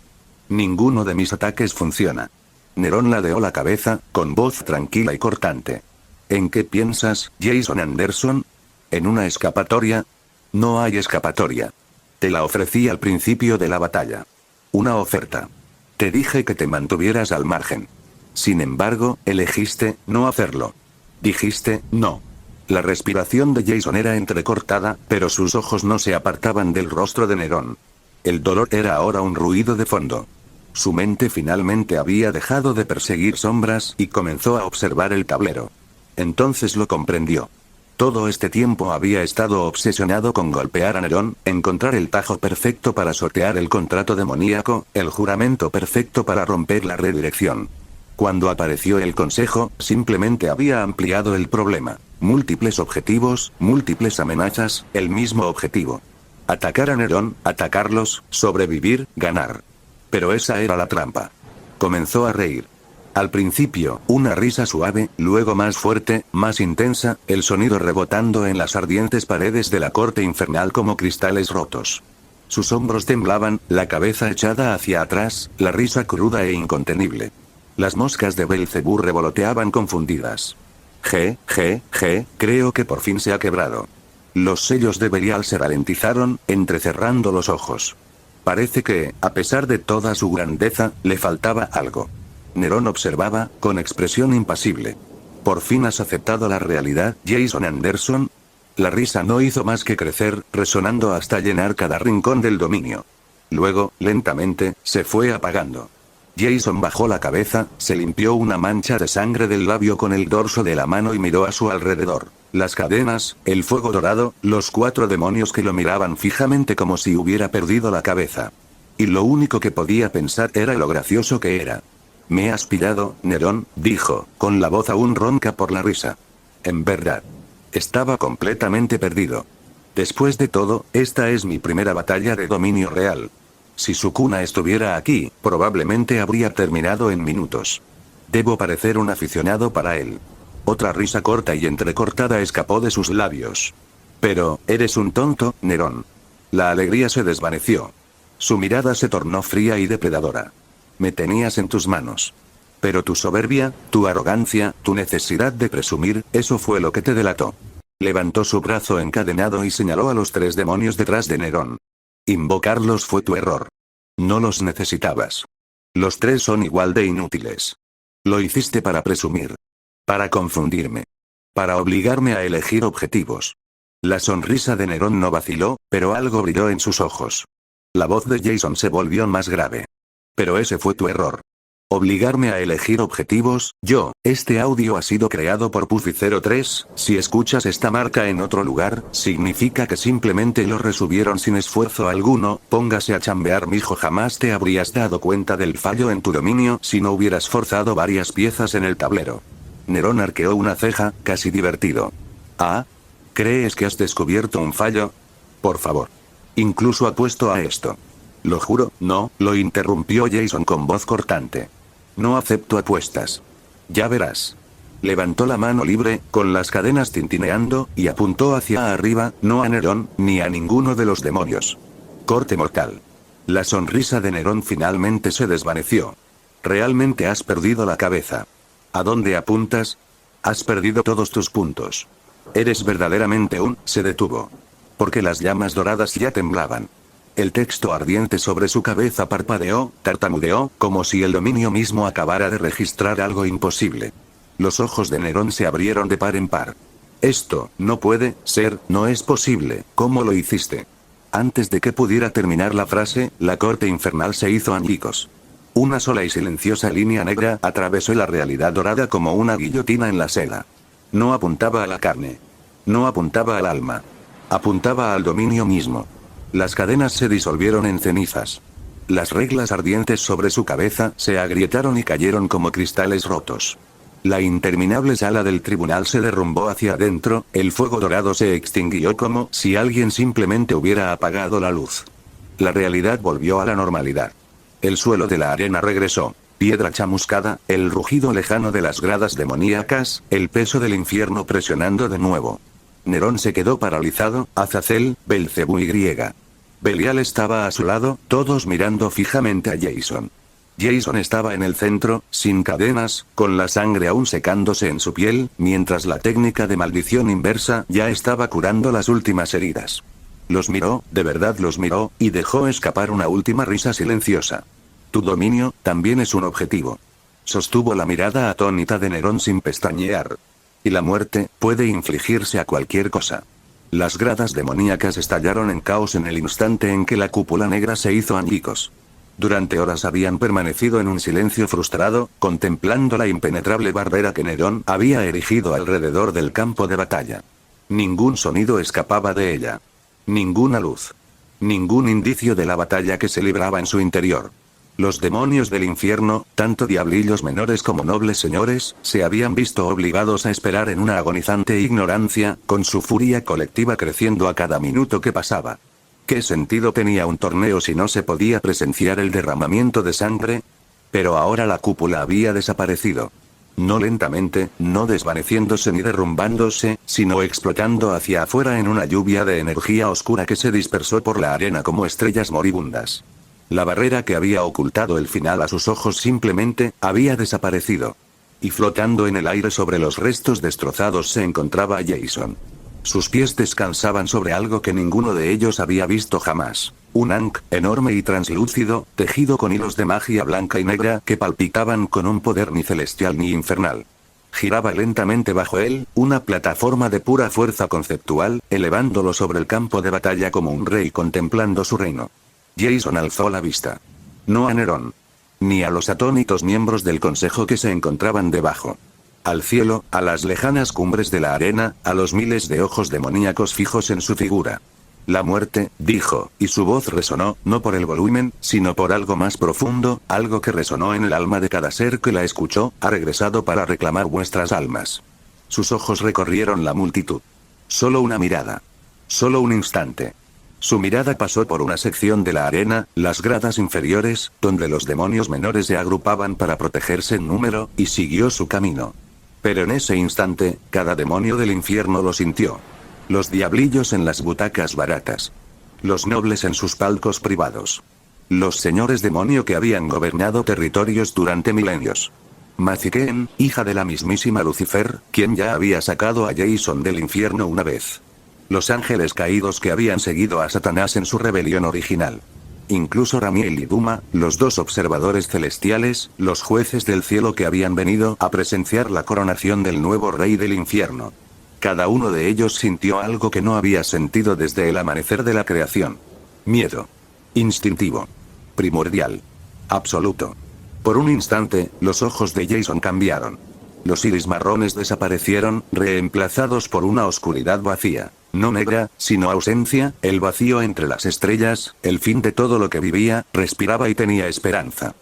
Ninguno de mis ataques funciona. Nerón ladeó la cabeza, con voz tranquila y cortante. ¿En qué piensas, Jason Anderson? ¿En una escapatoria? No hay escapatoria. Te la ofrecí al principio de la batalla. Una oferta. Te dije que te mantuvieras al margen. Sin embargo, elegiste no hacerlo. Dijiste no. La respiración de Jason era entrecortada, pero sus ojos no se apartaban del rostro de Nerón. El dolor era ahora un ruido de fondo. Su mente finalmente había dejado de perseguir sombras y comenzó a observar el tablero. Entonces lo comprendió. Todo este tiempo había estado obsesionado con golpear a Nerón, encontrar el tajo perfecto para sortear el contrato demoníaco, el juramento perfecto para romper la redirección. Cuando apareció el consejo, simplemente había ampliado el problema. Múltiples objetivos, múltiples amenazas, el mismo objetivo. Atacar a Nerón, atacarlos, sobrevivir, ganar. Pero esa era la trampa. Comenzó a reír. Al principio, una risa suave, luego más fuerte, más intensa, el sonido rebotando en las ardientes paredes de la corte infernal como cristales rotos. Sus hombros temblaban, la cabeza echada hacia atrás, la risa cruda e incontenible. Las moscas de Belcebú revoloteaban confundidas. Creo que por fin se ha quebrado. Los sellos de Belial se ralentizaron, entrecerrando los ojos. Parece que, a pesar de toda su grandeza, le faltaba algo. Nerón observaba, con expresión impasible. ¿Por fin has aceptado la realidad, Jason Anderson? La risa no hizo más que crecer, resonando hasta llenar cada rincón del dominio. Luego, lentamente, se fue apagando. Jason bajó la cabeza, se limpió una mancha de sangre del labio con el dorso de la mano y miró a su alrededor. Las cadenas, el fuego dorado, los 4 demonios que lo miraban fijamente como si hubiera perdido la cabeza. Y lo único que podía pensar era lo gracioso que era. «Me has pillado, Nerón», dijo, con la voz aún ronca por la risa. En verdad. Estaba completamente perdido. Después de todo, esta es mi primera batalla de dominio real. Si Sukuna estuviera aquí, probablemente habría terminado en minutos. Debo parecer un aficionado para él. Otra risa corta y entrecortada escapó de sus labios. Pero, eres un tonto, Nerón. La alegría se desvaneció. Su mirada se tornó fría y depredadora. Me tenías en tus manos. Pero tu soberbia, tu arrogancia, tu necesidad de presumir, eso fue lo que te delató. Levantó su brazo encadenado y señaló a los 3 demonios detrás de Nerón. Invocarlos fue tu error. No los necesitabas. Los 3 son igual de inútiles. Lo hiciste para presumir. Para confundirme. Para obligarme a elegir objetivos. La sonrisa de Nerón no vaciló, pero algo brilló en sus ojos. La voz de Jason se volvió más grave. Pero ese fue tu error. Obligarme a elegir objetivos, este audio ha sido creado por Puffy03, si escuchas esta marca en otro lugar, significa que simplemente lo resubieron sin esfuerzo alguno, póngase a chambear mijo, jamás te habrías dado cuenta del fallo en tu dominio si no hubieras forzado varias piezas en el tablero. Nerón arqueó una ceja, casi divertido. ¿Ah? ¿Crees que has descubierto un fallo? Por favor. Incluso apuesto a esto. Lo juro, no, lo interrumpió Jason con voz cortante. No acepto apuestas. Ya verás. Levantó la mano libre, con las cadenas tintineando, y apuntó hacia arriba, no a Nerón, ni a ninguno de los demonios. Corte mortal. La sonrisa de Nerón finalmente se desvaneció. Realmente has perdido la cabeza. ¿A dónde apuntas? Has perdido todos tus puntos. Eres verdaderamente se detuvo. Porque las llamas doradas ya temblaban. El texto ardiente sobre su cabeza parpadeó, tartamudeó, como si el dominio mismo acabara de registrar algo imposible. Los ojos de Nerón se abrieron de par en par. Esto, no puede ser, no es posible, ¿cómo lo hiciste? Antes de que pudiera terminar la frase, la corte infernal se hizo añicos. Una sola y silenciosa línea negra atravesó la realidad dorada como una guillotina en la seda. No apuntaba a la carne. No apuntaba al alma. Apuntaba al dominio mismo. Las cadenas se disolvieron en cenizas. Las reglas ardientes sobre su cabeza se agrietaron y cayeron como cristales rotos. La interminable sala del tribunal se derrumbó hacia adentro, el fuego dorado se extinguió como si alguien simplemente hubiera apagado la luz. La realidad volvió a la normalidad. El suelo de la arena regresó. Piedra chamuscada, el rugido lejano de las gradas demoníacas, el peso del infierno presionando de nuevo. Nerón se quedó paralizado, Azazel, Belcebú y Griega. Belial estaba a su lado, todos mirando fijamente a Jason. Jason estaba en el centro, sin cadenas, con la sangre aún secándose en su piel, mientras la técnica de maldición inversa ya estaba curando las últimas heridas. Los miró, de verdad los miró, y dejó escapar una última risa silenciosa. Tu dominio, también es un objetivo. Sostuvo la mirada atónita de Nerón sin pestañear. Y la muerte, puede infligirse a cualquier cosa. Las gradas demoníacas estallaron en caos en el instante en que la cúpula negra se hizo añicos. Durante horas habían permanecido en un silencio frustrado, contemplando la impenetrable barrera que Nerón había erigido alrededor del campo de batalla. Ningún sonido escapaba de ella. Ninguna luz. Ningún indicio de la batalla que se libraba en su interior. Los demonios del infierno, tanto diablillos menores como nobles señores, se habían visto obligados a esperar en una agonizante ignorancia, con su furia colectiva creciendo a cada minuto que pasaba. ¿Qué sentido tenía un torneo si no se podía presenciar el derramamiento de sangre? Pero ahora la cúpula había desaparecido. No lentamente, no desvaneciéndose ni derrumbándose, sino explotando hacia afuera en una lluvia de energía oscura que se dispersó por la arena como estrellas moribundas. La barrera que había ocultado el final a sus ojos simplemente había desaparecido. Y flotando en el aire sobre los restos destrozados se encontraba Jason. Sus pies descansaban sobre algo que ninguno de ellos había visto jamás. Un ankh, enorme y translúcido, tejido con hilos de magia blanca y negra que palpitaban con un poder ni celestial ni infernal. Giraba lentamente bajo él, una plataforma de pura fuerza conceptual, elevándolo sobre el campo de batalla como un rey contemplando su reino. Jason alzó la vista. No a Nerón. Ni a los atónitos miembros del consejo que se encontraban debajo. Al cielo, a las lejanas cumbres de la arena, a los miles de ojos demoníacos fijos en su figura. La muerte, dijo, y su voz resonó, no por el volumen, sino por algo más profundo, algo que resonó en el alma de cada ser que la escuchó, ha regresado para reclamar vuestras almas. Sus ojos recorrieron la multitud. Solo una mirada. Solo un instante. Su mirada pasó por una sección de la arena, las gradas inferiores, donde los demonios menores se agrupaban para protegerse en número, y siguió su camino. Pero en ese instante, cada demonio del infierno lo sintió. Los diablillos en las butacas baratas. Los nobles en sus palcos privados. Los señores demonio que habían gobernado territorios durante milenios. Maziquén, hija de la mismísima Lucifer, quien ya había sacado a Jason del infierno una vez. Los ángeles caídos que habían seguido a Satanás en su rebelión original. Incluso Ramiel y Duma, los dos observadores celestiales, los jueces del cielo que habían venido a presenciar la coronación del nuevo rey del infierno. Cada uno de ellos sintió algo que no había sentido desde el amanecer de la creación. Miedo. Instintivo. Primordial. Absoluto. Por un instante, los ojos de Jason cambiaron. Los iris marrones desaparecieron, reemplazados por una oscuridad vacía. No negra, sino ausencia, el vacío entre las estrellas, el fin de todo lo que vivía, respiraba y tenía esperanza.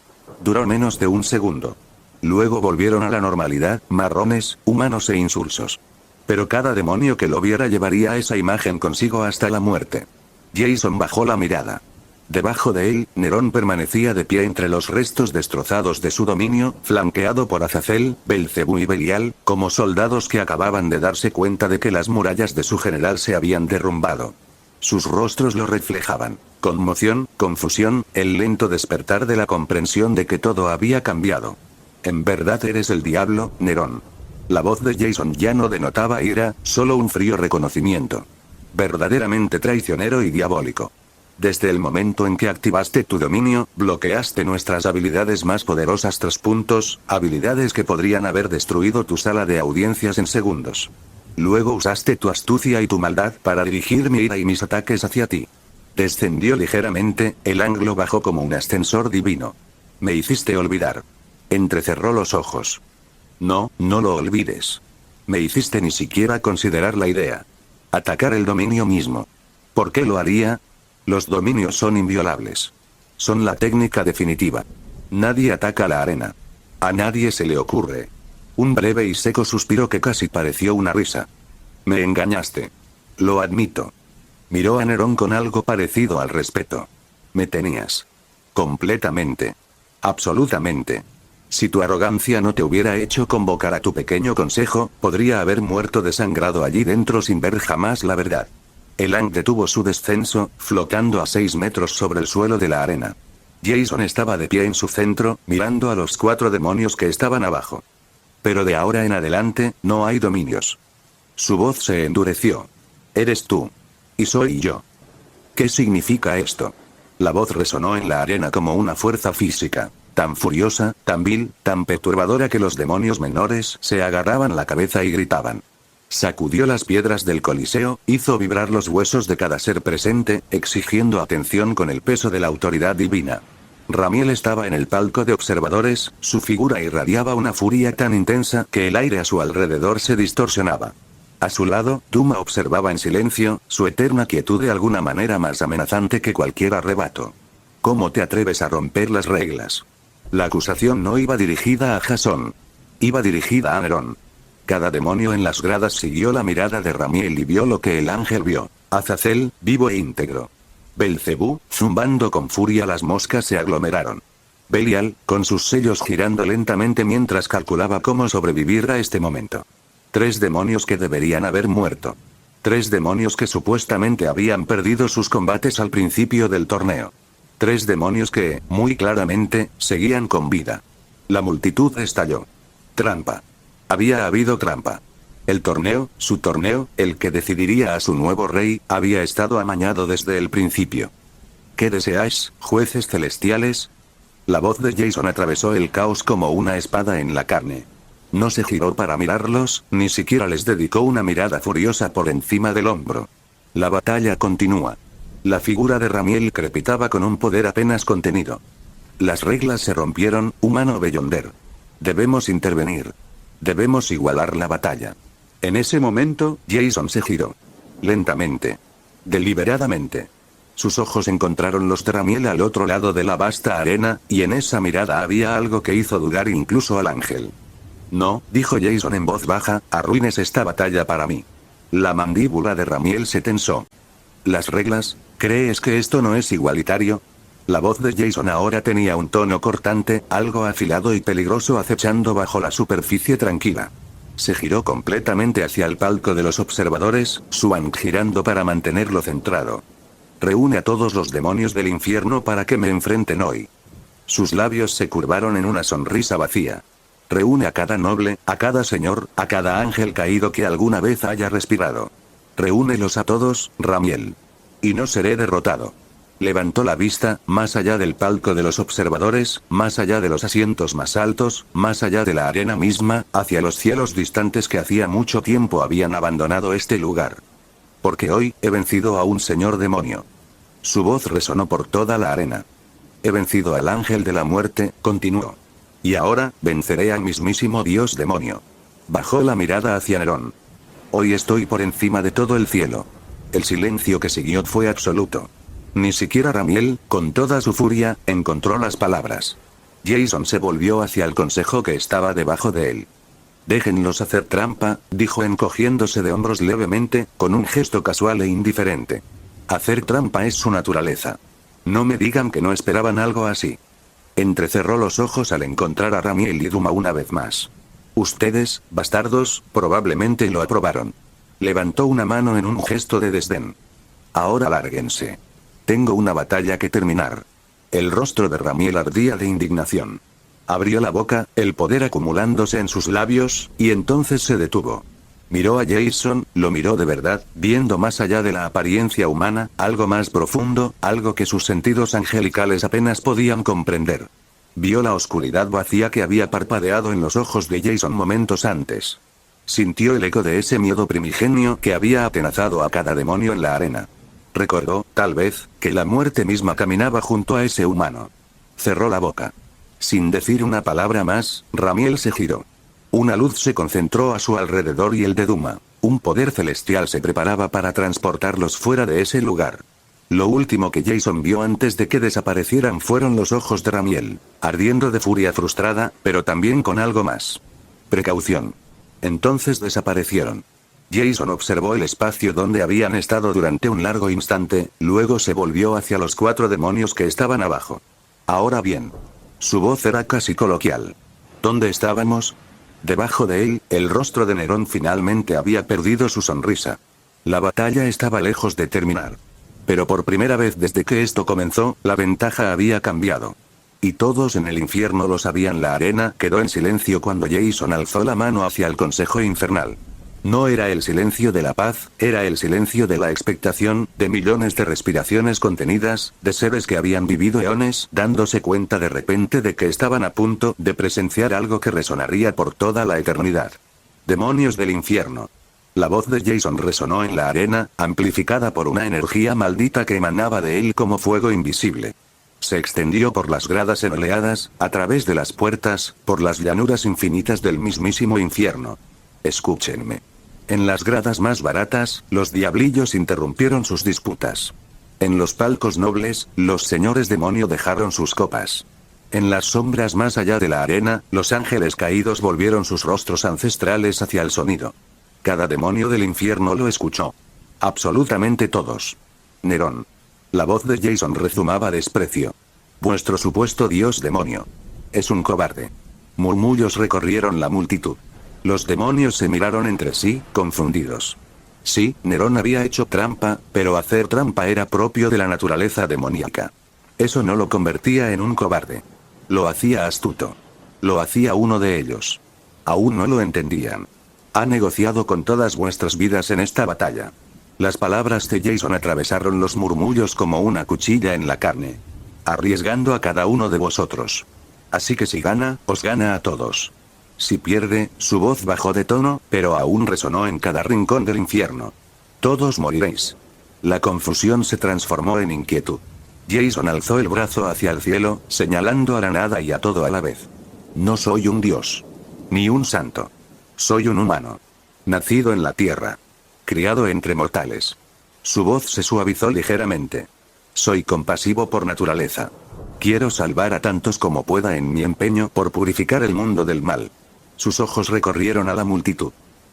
Duró menos de un segundo. Luego volvieron a la normalidad, marrones, humanos e insulsos. Pero cada demonio que lo viera llevaría esa imagen consigo hasta la muerte. Jason bajó la mirada. Debajo de él, Nerón permanecía de pie entre los restos destrozados de su dominio, flanqueado por Azazel, Belcebú y Belial, como soldados que acababan de darse cuenta de que las murallas de su general se habían derrumbado. Sus rostros lo reflejaban. Conmoción, confusión, el lento despertar de la comprensión de que todo había cambiado. En verdad eres el diablo, Nerón. La voz de Jason ya no denotaba ira, solo un frío reconocimiento. Verdaderamente traicionero y diabólico. Desde el momento en que activaste tu dominio, bloqueaste nuestras habilidades más poderosas. Habilidades que podrían haber destruido tu sala de audiencias en segundos. Luego usaste tu astucia y tu maldad para dirigir mi ira y mis ataques hacia ti. Descendió ligeramente, el ángulo bajó como un ascensor divino. Me hiciste olvidar. Entrecerró los ojos. No, no lo olvides. Me hiciste ni siquiera considerar la idea. Atacar el dominio mismo. ¿Por qué lo haría? Los dominios son inviolables. Son la técnica definitiva. Nadie ataca la arena. A nadie se le ocurre. Un breve y seco suspiro que casi pareció una risa. Me engañaste. Lo admito. Miró a Nerón con algo parecido al respeto. Me tenías. Completamente. Absolutamente. Si tu arrogancia no te hubiera hecho convocar a tu pequeño consejo, podría haber muerto desangrado allí dentro sin ver jamás la verdad. El ankh detuvo su descenso, flotando a 6 metros sobre el suelo de la arena. Jason estaba de pie en su centro, mirando a los 4 demonios que estaban abajo. Pero de ahora en adelante, no hay dominios. Su voz se endureció. Eres tú. Y soy yo. ¿Qué significa esto? La voz resonó en la arena como una fuerza física, tan furiosa, tan vil, tan perturbadora que los demonios menores se agarraban la cabeza y gritaban. Sacudió las piedras del Coliseo, hizo vibrar los huesos de cada ser presente, exigiendo atención con el peso de la autoridad divina. Ramiel estaba en el palco de observadores, su figura irradiaba una furia tan intensa que el aire a su alrededor se distorsionaba. A su lado, Duma observaba en silencio, su eterna quietud de alguna manera más amenazante que cualquier arrebato. ¿Cómo te atreves a romper las reglas? La acusación no iba dirigida a Jasón. Iba dirigida a Nerón. Cada demonio en las gradas siguió la mirada de Ramiel y vio lo que el ángel vio. Azazel, vivo e íntegro. Belcebú, zumbando con furia, las moscas se aglomeraron. Belial, con sus sellos girando lentamente mientras calculaba cómo sobrevivir a este momento. 3 demonios que deberían haber muerto. 3 demonios que supuestamente habían perdido sus combates al principio del torneo. 3 demonios que, muy claramente, seguían con vida. La multitud estalló. Trampa. Había habido trampa. El torneo, su torneo, el que decidiría a su nuevo rey, había estado amañado desde el principio. ¿Qué deseáis, jueces celestiales? La voz de Jason atravesó el caos como una espada en la carne. No se giró para mirarlos, ni siquiera les dedicó una mirada furiosa por encima del hombro. La batalla continúa. La figura de Ramiel crepitaba con un poder apenas contenido. Las reglas se rompieron, humano Beyonder. Debemos intervenir. Debemos igualar la batalla. En ese momento, Jason se giró. Lentamente. Deliberadamente. Sus ojos encontraron los de Ramiel al otro lado de la vasta arena, y en esa mirada había algo que hizo dudar incluso al ángel. No, dijo Jason en voz baja, arruines esta batalla para mí. La mandíbula de Ramiel se tensó. ¿Las reglas? ¿Crees que esto no es igualitario? La voz de Jason ahora tenía un tono cortante, algo afilado y peligroso acechando bajo la superficie tranquila. Se giró completamente hacia el palco de los observadores, Swank girando para mantenerlo centrado. Reúne a todos los demonios del infierno para que me enfrenten hoy. Sus labios se curvaron en una sonrisa vacía. Reúne a cada noble, a cada señor, a cada ángel caído que alguna vez haya respirado. Reúnelos a todos, Ramiel. Y no seré derrotado. Levantó la vista, más allá del palco de los observadores, más allá de los asientos más altos, más allá de la arena misma, hacia los cielos distantes que hacía mucho tiempo habían abandonado este lugar. Porque hoy, he vencido a un señor demonio. Su voz resonó por toda la arena. He vencido al ángel de la muerte, continuó. Y ahora, venceré al mismísimo dios demonio. Bajó la mirada hacia Nerón. Hoy estoy por encima de todo el cielo. El silencio que siguió fue absoluto. Ni siquiera Ramiel, con toda su furia, encontró las palabras. Jason se volvió hacia el consejo que estaba debajo de él. Déjenlos hacer trampa, dijo encogiéndose de hombros levemente, con un gesto casual e indiferente. Hacer trampa es su naturaleza. No me digan que no esperaban algo así. Entrecerró los ojos al encontrar a Ramiel y Duma una vez más. Ustedes, bastardos, probablemente lo aprobaron. Levantó una mano en un gesto de desdén. Ahora lárguense. Tengo una batalla que terminar. El rostro de Ramiel ardía de indignación. Abrió la boca, el poder acumulándose en sus labios, y entonces se detuvo. Miró a Jason, lo miró de verdad, viendo más allá de la apariencia humana, algo más profundo, algo que sus sentidos angelicales apenas podían comprender. Vio la oscuridad vacía que había parpadeado en los ojos de Jason momentos antes. Sintió el eco de ese miedo primigenio que había atenazado a cada demonio en la arena. Recordó, tal vez, que la muerte misma caminaba junto a ese humano. Cerró la boca. Sin decir una palabra más, Ramiel se giró. Una luz se concentró a su alrededor y el de Duma. Un poder celestial se preparaba para transportarlos fuera de ese lugar. Lo último que Jason vio antes de que desaparecieran fueron los ojos de Ramiel, ardiendo de furia frustrada, pero también con algo más. Precaución. Entonces desaparecieron. Jason observó el espacio donde habían estado durante un largo instante, luego se volvió hacia los 4 demonios que estaban abajo. Ahora bien. Su voz era casi coloquial. ¿Dónde estábamos? Debajo de él, el rostro de Nerón finalmente había perdido su sonrisa. La batalla estaba lejos de terminar. Pero por primera vez desde que esto comenzó, la ventaja había cambiado. Y todos en el infierno lo sabían. La arena quedó en silencio cuando Jason alzó la mano hacia el consejo infernal. No era el silencio de la paz, era el silencio de la expectación, de millones de respiraciones contenidas, de seres que habían vivido eones, dándose cuenta de repente de que estaban a punto de presenciar algo que resonaría por toda la eternidad. Demonios del infierno. La voz de Jason resonó en la arena, amplificada por una energía maldita que emanaba de él como fuego invisible. se extendió por las gradas en oleadas, a través de las puertas, por las llanuras infinitas del mismísimo infierno. Escúchenme. En las gradas más baratas, los diablillos interrumpieron sus disputas. En los palcos nobles, los señores demonio dejaron sus copas. En las sombras más allá de la arena, los ángeles caídos volvieron sus rostros ancestrales hacia el sonido. Cada demonio del infierno lo escuchó. Absolutamente todos. Nerón. La voz de Jason rezumaba desprecio. Vuestro supuesto dios demonio. Es un cobarde. Murmullos recorrieron la multitud. Los demonios se miraron entre sí, confundidos. Sí, Nerón había hecho trampa, pero hacer trampa era propio de la naturaleza demoníaca. Eso no lo convertía en un cobarde. Lo hacía astuto. Lo hacía uno de ellos. Aún no lo entendían. Ha negociado con todas vuestras vidas en esta batalla. Las palabras de Jason atravesaron los murmullos como una cuchilla en la carne. Arriesgando a cada uno de vosotros. Así que si gana, os gana a todos. Si pierde, su voz bajó de tono, pero aún resonó en cada rincón del infierno. Todos moriréis. La confusión se transformó en inquietud. Jason alzó el brazo hacia el cielo, señalando a la nada y a todo a la vez. No soy un dios. Ni un santo. Soy un humano. Nacido en la tierra. Criado entre mortales. Su voz se suavizó ligeramente. Soy compasivo por naturaleza. Quiero salvar a tantos como pueda en mi empeño por purificar el mundo del mal. Sus ojos recorrieron a la multitud.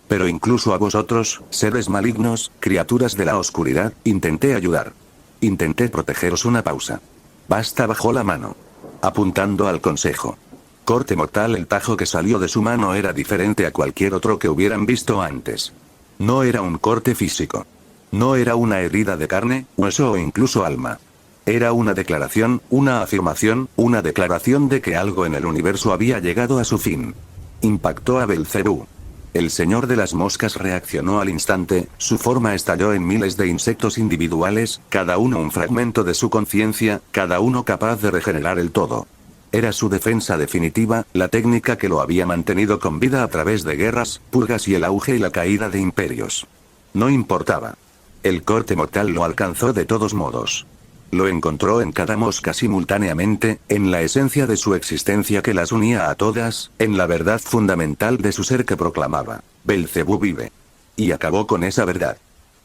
Pero incluso a vosotros, seres malignos, criaturas de la oscuridad, intenté ayudar. Intenté protegeros. Una pausa. Basta, bajó la mano. Apuntando al consejo. Corte mortal. El tajo que salió de su mano era diferente a cualquier otro que hubieran visto antes. No era un corte físico. No era una herida de carne, hueso o incluso alma. Era una declaración, una afirmación, una declaración de que algo en el universo había llegado a su fin. Impactó a Belcebú. El señor de las moscas reaccionó al instante, su forma estalló en miles de insectos individuales, cada uno un fragmento de su conciencia, cada uno capaz de regenerar el todo. Era su defensa definitiva, la técnica que lo había mantenido con vida a través de guerras, purgas y el auge y la caída de imperios. No importaba. El corte mortal lo alcanzó de todos modos. Lo encontró en cada mosca simultáneamente, en la esencia de su existencia que las unía a todas, en la verdad fundamental de su ser que proclamaba: Belcebú vive. Y acabó con esa verdad.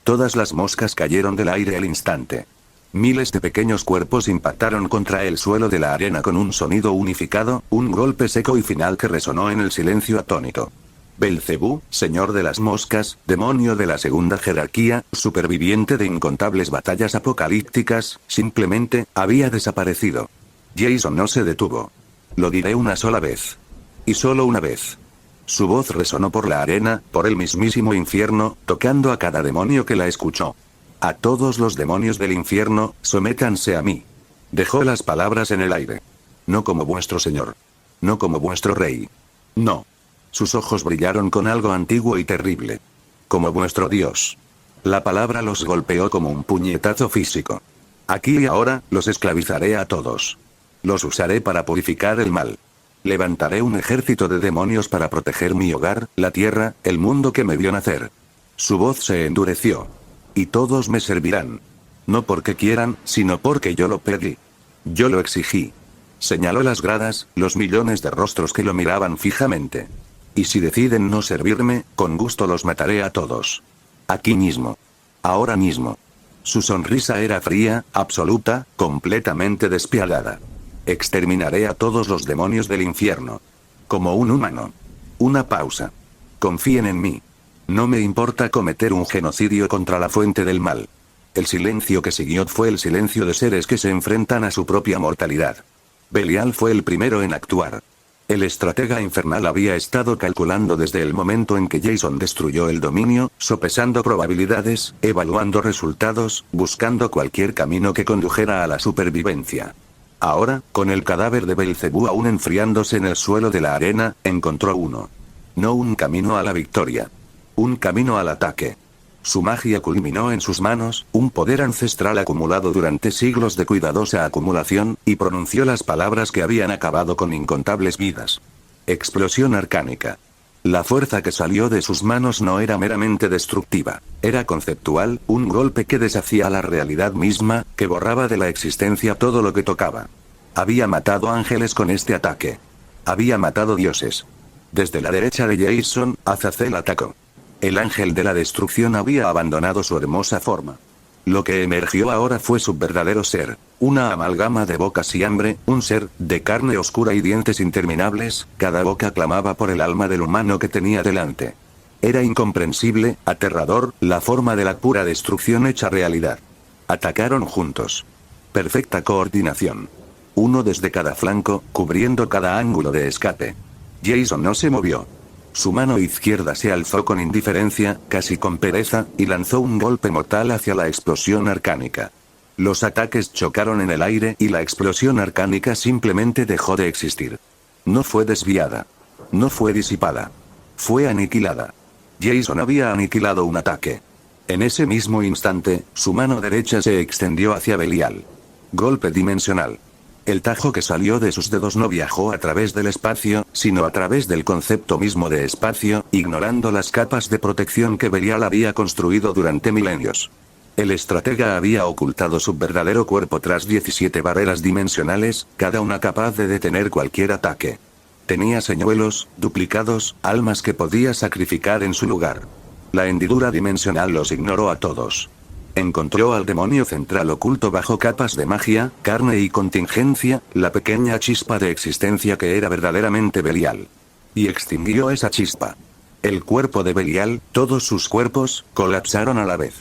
Todas las moscas cayeron del aire al instante. Miles de pequeños cuerpos impactaron contra el suelo de la arena con un sonido unificado, un golpe seco y final que resonó en el silencio atónito. Belcebú, señor de las moscas, demonio de la segunda jerarquía, superviviente de incontables batallas apocalípticas, simplemente, había desaparecido. Jason no se detuvo. Lo diré una sola vez. Y solo una vez. Su voz resonó por la arena, por el mismísimo infierno, tocando a cada demonio que la escuchó. A todos los demonios del infierno, sométanse a mí. Dejó las palabras en el aire. No como vuestro señor. No como vuestro rey. No. Sus ojos brillaron con algo antiguo y terrible. Como vuestro Dios. La palabra los golpeó como un puñetazo físico. Aquí y ahora, los esclavizaré a todos. Los usaré para purificar el mal. Levantaré un ejército de demonios para proteger mi hogar, la tierra, el mundo que me vio nacer. Su voz se endureció. Y todos me servirán. No porque quieran, sino porque yo lo pedí. Yo lo exigí. Señaló las gradas, los millones de rostros que lo miraban fijamente. Y si deciden no servirme, con gusto los mataré a todos. Aquí mismo. Ahora mismo. Su sonrisa era fría, absoluta, completamente despiadada. Exterminaré a todos los demonios del infierno. Como un humano. Una pausa. Confíen en mí. No me importa cometer un genocidio contra la fuente del mal. El silencio que siguió fue el silencio de seres que se enfrentan a su propia mortalidad. Belial fue el primero en actuar. El estratega infernal había estado calculando desde el momento en que Jason destruyó el dominio, sopesando probabilidades, evaluando resultados, buscando cualquier camino que condujera a la supervivencia. Ahora, con el cadáver de Belcebú aún enfriándose en el suelo de la arena, encontró uno. No un camino a la victoria. Un camino al ataque. Su magia culminó en sus manos, un poder ancestral acumulado durante siglos de cuidadosa acumulación, y pronunció las palabras que habían acabado con incontables vidas. Explosión arcánica. La fuerza que salió de sus manos no era meramente destructiva, era conceptual, un golpe que deshacía la realidad misma, que borraba de la existencia todo lo que tocaba. Había matado ángeles con este ataque. Había matado dioses. Desde la derecha de Jason, Azazel atacó. El ángel de la destrucción había abandonado su hermosa forma. Lo que emergió ahora fue su verdadero ser, una amalgama de bocas y hambre, un ser, de carne oscura y dientes interminables, cada boca clamaba por el alma del humano que tenía delante. Era incomprensible, aterrador, la forma de la pura destrucción hecha realidad. Atacaron juntos. Perfecta coordinación. Uno desde cada flanco, cubriendo cada ángulo de escape. Jason no se movió. Su mano izquierda se alzó con indiferencia, casi con pereza, y lanzó un golpe mortal hacia la explosión arcánica. Los ataques chocaron en el aire y la explosión arcánica simplemente dejó de existir. No fue desviada. No fue disipada. Fue aniquilada. Jason había aniquilado un ataque. En ese mismo instante, su mano derecha se extendió hacia Belial. Golpe dimensional. El tajo que salió de sus dedos no viajó a través del espacio, sino a través del concepto mismo de espacio, ignorando las capas de protección que Belial había construido durante milenios. El estratega había ocultado su verdadero cuerpo tras 17 barreras dimensionales, cada una capaz de detener cualquier ataque. Tenía señuelos, duplicados, almas que podía sacrificar en su lugar. La hendidura dimensional los ignoró a todos. Encontró al demonio central oculto bajo capas de magia, carne y contingencia, la pequeña chispa de existencia que era verdaderamente Belial. Y extinguió esa chispa. El cuerpo de Belial, todos sus cuerpos, colapsaron a la vez.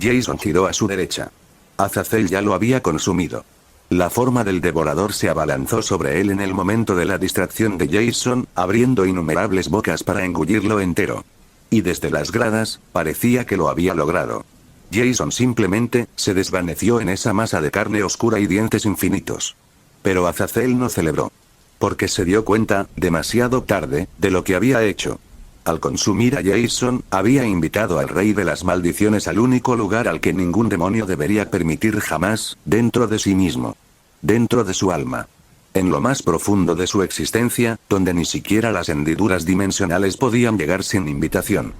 Jason giró a su derecha. Azazel ya lo había consumido. La forma del devorador se abalanzó sobre él en el momento de la distracción de Jason, abriendo innumerables bocas para engullirlo entero. Y desde las gradas, parecía que lo había logrado. Jason simplemente, se desvaneció en esa masa de carne oscura y dientes infinitos. Pero Azazel no celebró. Porque se dio cuenta, demasiado tarde, de lo que había hecho. Al consumir a Jason, había invitado al rey de las maldiciones al único lugar al que ningún demonio debería permitir jamás, dentro de sí mismo. Dentro de su alma. En lo más profundo de su existencia, donde ni siquiera las hendiduras dimensionales podían llegar sin invitación.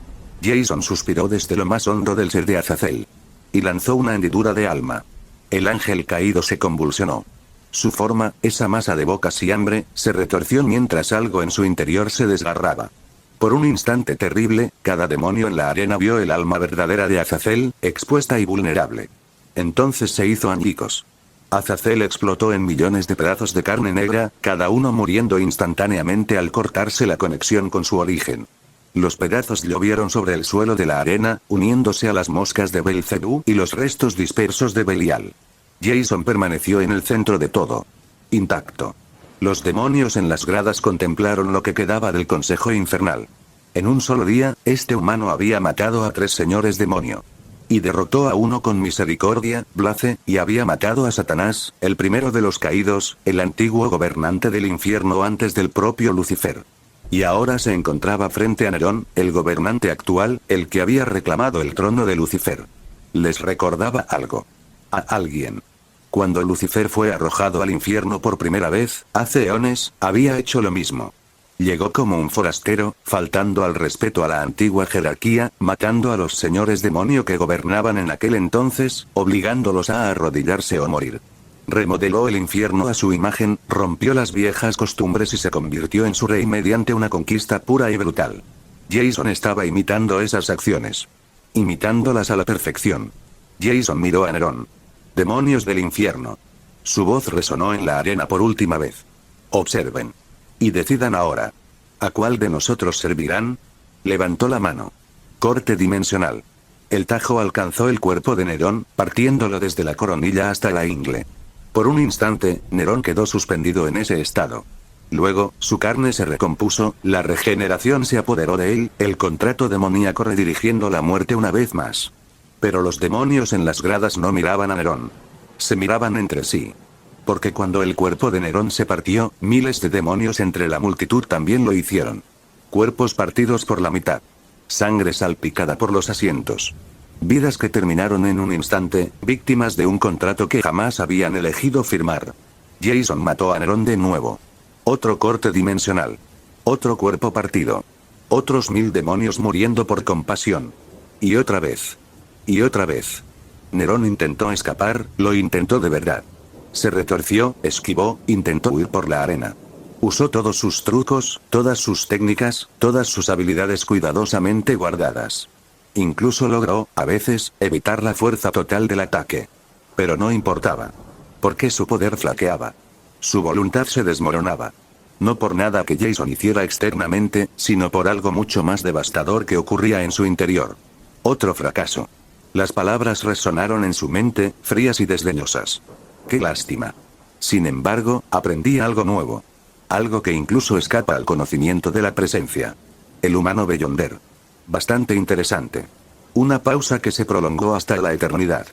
Jason suspiró desde lo más hondo del ser de Azazel. Y lanzó una hendidura de alma. El ángel caído se convulsionó. Su forma, esa masa de bocas y hambre, se retorció mientras algo en su interior se desgarraba. Por un instante terrible, cada demonio en la arena vio el alma verdadera de Azazel, expuesta y vulnerable. Entonces se hizo añicos. Azazel explotó en millones de pedazos de carne negra, cada uno muriendo instantáneamente al cortarse la conexión con su origen. Los pedazos llovieron sobre el suelo de la arena, uniéndose a las moscas de Belcebú y los restos dispersos de Belial. Jason permaneció en el centro de todo. Intacto. Los demonios en las gradas contemplaron lo que quedaba del Consejo Infernal. En un solo día, este humano había matado a 3 señores demonio. Y derrotó a uno con misericordia, Blaze, y había matado a Satanás, el primero de los caídos, el antiguo gobernante del infierno antes del propio Lucifer. Y ahora se encontraba frente a Nerón, el gobernante actual, el que había reclamado el trono de Lucifer. Les recordaba algo. A alguien. Cuando Lucifer fue arrojado al infierno por primera vez, hace eones, había hecho lo mismo. Llegó como un forastero, faltando al respeto a la antigua jerarquía, matando a los señores demonio que gobernaban en aquel entonces, obligándolos a arrodillarse o morir. Remodeló el infierno a su imagen, rompió las viejas costumbres y se convirtió en su rey mediante una conquista pura y brutal. Jason estaba imitando esas acciones. Imitándolas a la perfección. Jason miró a Nerón. Demonios del infierno. Su voz resonó en la arena por última vez. Observen. Y decidan ahora. ¿A cuál de nosotros servirán? Levantó la mano. Corte dimensional. El tajo alcanzó el cuerpo de Nerón, partiéndolo desde la coronilla hasta la ingle. Por un instante, Nerón quedó suspendido en ese estado. Luego, su carne se recompuso, la regeneración se apoderó de él, el contrato demoníaco redirigiendo la muerte una vez más. Pero los demonios en las gradas no miraban a Nerón. Se miraban entre sí. Porque cuando el cuerpo de Nerón se partió, miles de demonios entre la multitud también lo hicieron. Cuerpos partidos por la mitad. Sangre salpicada por los asientos. Vidas que terminaron en un instante, víctimas de un contrato que jamás habían elegido firmar. Jason mató a Nerón de nuevo. Otro corte dimensional. Otro cuerpo partido. Otros 1000 demonios muriendo por compasión. Y otra vez. Y otra vez. Nerón intentó escapar, lo intentó de verdad. Se retorció, esquivó, intentó huir por la arena. Usó todos sus trucos, todas sus técnicas, todas sus habilidades cuidadosamente guardadas. Incluso logró, a veces, evitar la fuerza total del ataque. Pero no importaba. Porque su poder flaqueaba. Su voluntad se desmoronaba. No por nada que Jason hiciera externamente, sino por algo mucho más devastador que ocurría en su interior. Otro fracaso. Las palabras resonaron en su mente, frías y desdeñosas. ¡Qué lástima! Sin embargo, aprendí algo nuevo. Algo que incluso escapa al conocimiento de la presencia. El humano Beyonder. Bastante interesante. Una pausa que se prolongó hasta la eternidad.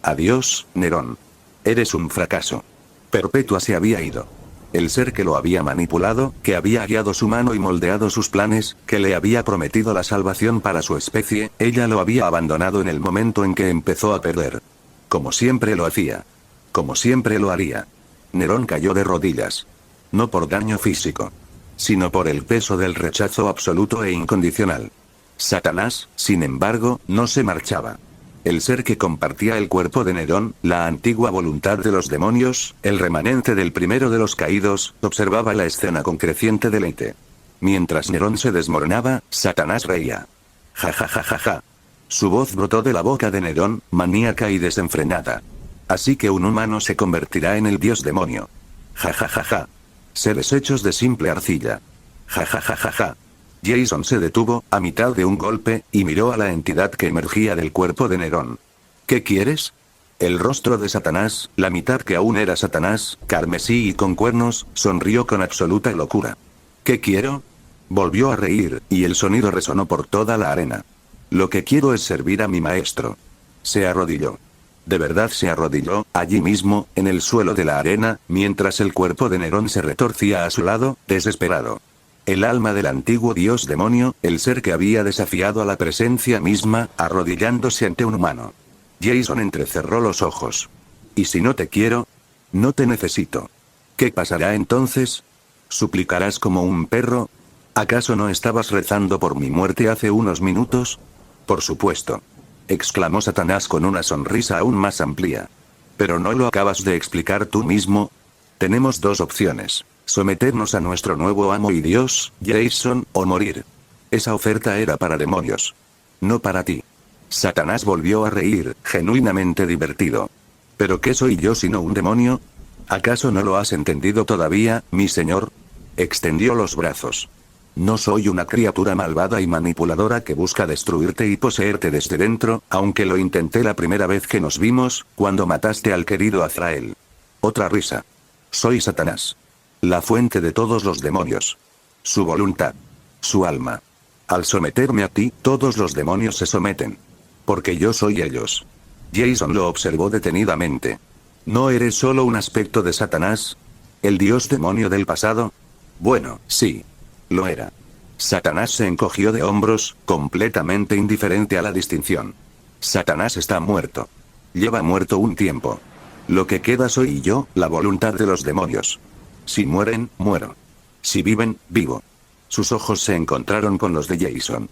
Adiós, Nerón. Eres un fracaso. Perpetua se había ido. El ser que lo había manipulado, que había guiado su mano y moldeado sus planes, que le había prometido la salvación para su especie, ella lo había abandonado en el momento en que empezó a perder. Como siempre lo hacía. Como siempre lo haría. Nerón cayó de rodillas. No por daño físico. Sino por el peso del rechazo absoluto e incondicional. Satanás, sin embargo, no se marchaba. El ser que compartía el cuerpo de Nerón, la antigua voluntad de los demonios, el remanente del primero de los caídos, observaba la escena con creciente deleite. Mientras Nerón se desmoronaba, Satanás reía. Ja ja ja ja ja. Su voz brotó de la boca de Nerón, maníaca y desenfrenada. Así que un humano se convertirá en el dios demonio. Ja ja ja ja. Seres hechos de simple arcilla. Ja ja ja ja ja. Jason se detuvo, a mitad de un golpe, y miró a la entidad que emergía del cuerpo de Nerón. ¿Qué quieres? El rostro de Satanás, la mitad que aún era Satanás, carmesí y con cuernos, sonrió con absoluta locura. ¿Qué quiero? Volvió a reír, y el sonido resonó por toda la arena. Lo que quiero es servir a mi maestro. Se arrodilló. De verdad se arrodilló, allí mismo, en el suelo de la arena, mientras el cuerpo de Nerón se retorcía a su lado, desesperado. El alma del antiguo dios demonio, el ser que había desafiado a la presencia misma, arrodillándose ante un humano. Jason entrecerró los ojos. ¿Y si no te quiero? No te necesito. ¿Qué pasará entonces? ¿Suplicarás como un perro? ¿Acaso no estabas rezando por mi muerte hace unos minutos? Por supuesto. Exclamó Satanás con una sonrisa aún más amplia. ¿Pero no lo acabas de explicar tú mismo? Tenemos dos opciones. Someternos a nuestro nuevo amo y Dios, Jason, o morir. Esa oferta era para demonios. No para ti. Satanás volvió a reír, genuinamente divertido. ¿Pero qué soy yo sino un demonio? ¿Acaso no lo has entendido todavía, mi señor? Extendió los brazos. No soy una criatura malvada y manipuladora que busca destruirte y poseerte desde dentro, aunque lo intenté la primera vez que nos vimos, cuando mataste al querido Azrael. Otra risa. Soy Satanás. La fuente de todos los demonios. Su voluntad. Su alma. Al someterme a ti, todos los demonios se someten. Porque yo soy ellos. Jason lo observó detenidamente. ¿No eres solo un aspecto de Satanás? ¿El dios demonio del pasado? Bueno, sí. Lo era. Satanás se encogió de hombros, completamente indiferente a la distinción. Satanás está muerto. Lleva muerto un tiempo. Lo que queda soy yo, la voluntad de los demonios. Si mueren, muero. Si viven, vivo. Sus ojos se encontraron con los de Jason.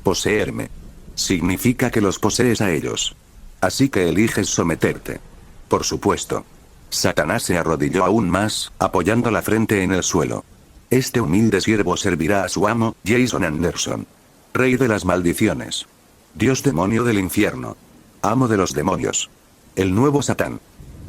Poseerme. Significa que los posees a ellos. Así que eliges someterte. Por supuesto. Satanás se arrodilló aún más, apoyando la frente en el suelo. Este humilde siervo servirá a su amo, Jason Anderson. Rey de las maldiciones. Dios demonio del infierno. Amo de los demonios. El nuevo Satán.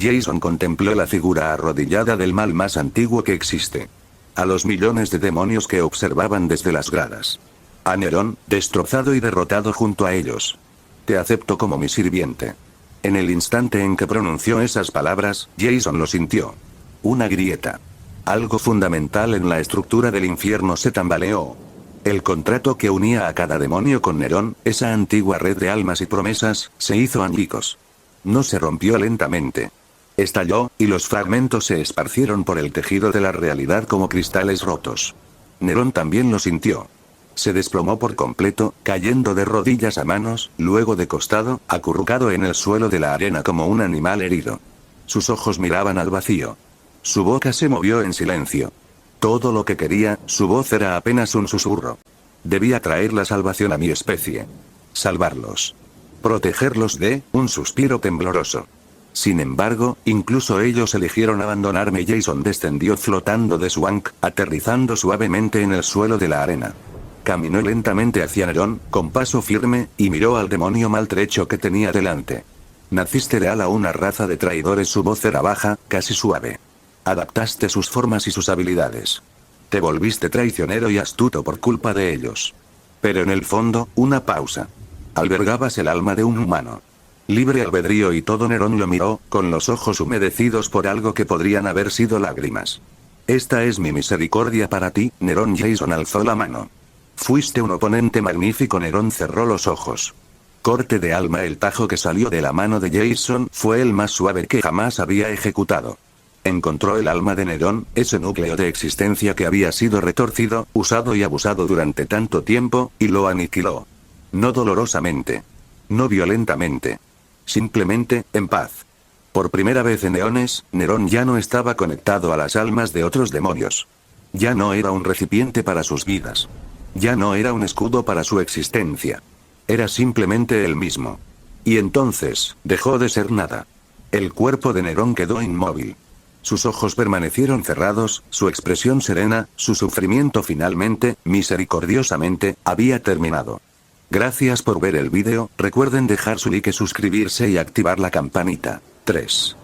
Jason contempló la figura arrodillada del mal más antiguo que existe. A los millones de demonios que observaban desde las gradas. A Nerón, destrozado y derrotado junto a ellos. Te acepto como mi sirviente. En el instante en que pronunció esas palabras, Jason lo sintió. Una grieta. Algo fundamental en la estructura del infierno se tambaleó. El contrato que unía a cada demonio con Nerón, esa antigua red de almas y promesas, se hizo añicos. No se rompió lentamente. Estalló, y los fragmentos se esparcieron por el tejido de la realidad como cristales rotos. Nerón también lo sintió. Se desplomó por completo, cayendo de rodillas a manos, luego de costado, acurrucado en el suelo de la arena como un animal herido. Sus ojos miraban al vacío. Su boca se movió en silencio. Todo lo que quería, su voz era apenas un susurro. Debía traer la salvación a mi especie. Salvarlos. Protegerlos de, un suspiro tembloroso. Sin embargo, incluso ellos eligieron abandonarme. Jason descendió flotando de su ankh, aterrizando suavemente en el suelo de la arena. Caminó lentamente hacia Nerón, con paso firme, y miró al demonio maltrecho que tenía delante. Naciste leal a una raza de traidores. Su voz era baja, casi suave. Adaptaste sus formas y sus habilidades. Te volviste traicionero y astuto por culpa de ellos. Pero en el fondo, una pausa. Albergabas el alma de un humano. Libre albedrío y todo. Nerón lo miró, con los ojos humedecidos por algo que podrían haber sido lágrimas. Esta es mi misericordia para ti, Nerón. Jason alzó la mano. Fuiste un oponente magnífico. Nerón cerró los ojos. Corte de alma. El tajo que salió de la mano de Jason fue el más suave que jamás había ejecutado. Encontró el alma de Nerón, ese núcleo de existencia que había sido retorcido, usado y abusado durante tanto tiempo, y lo aniquiló. No dolorosamente. No violentamente. Simplemente, en paz. Por primera vez en eones, Nerón ya no estaba conectado a las almas de otros demonios. Ya no era un recipiente para sus vidas. Ya no era un escudo para su existencia. Era simplemente él mismo. Y entonces, dejó de ser nada. El cuerpo de Nerón quedó inmóvil. Sus ojos permanecieron cerrados, su expresión serena, su sufrimiento finalmente, misericordiosamente, había terminado. Gracias por ver el vídeo, recuerden dejar su like, suscribirse y activar la campanita. 3.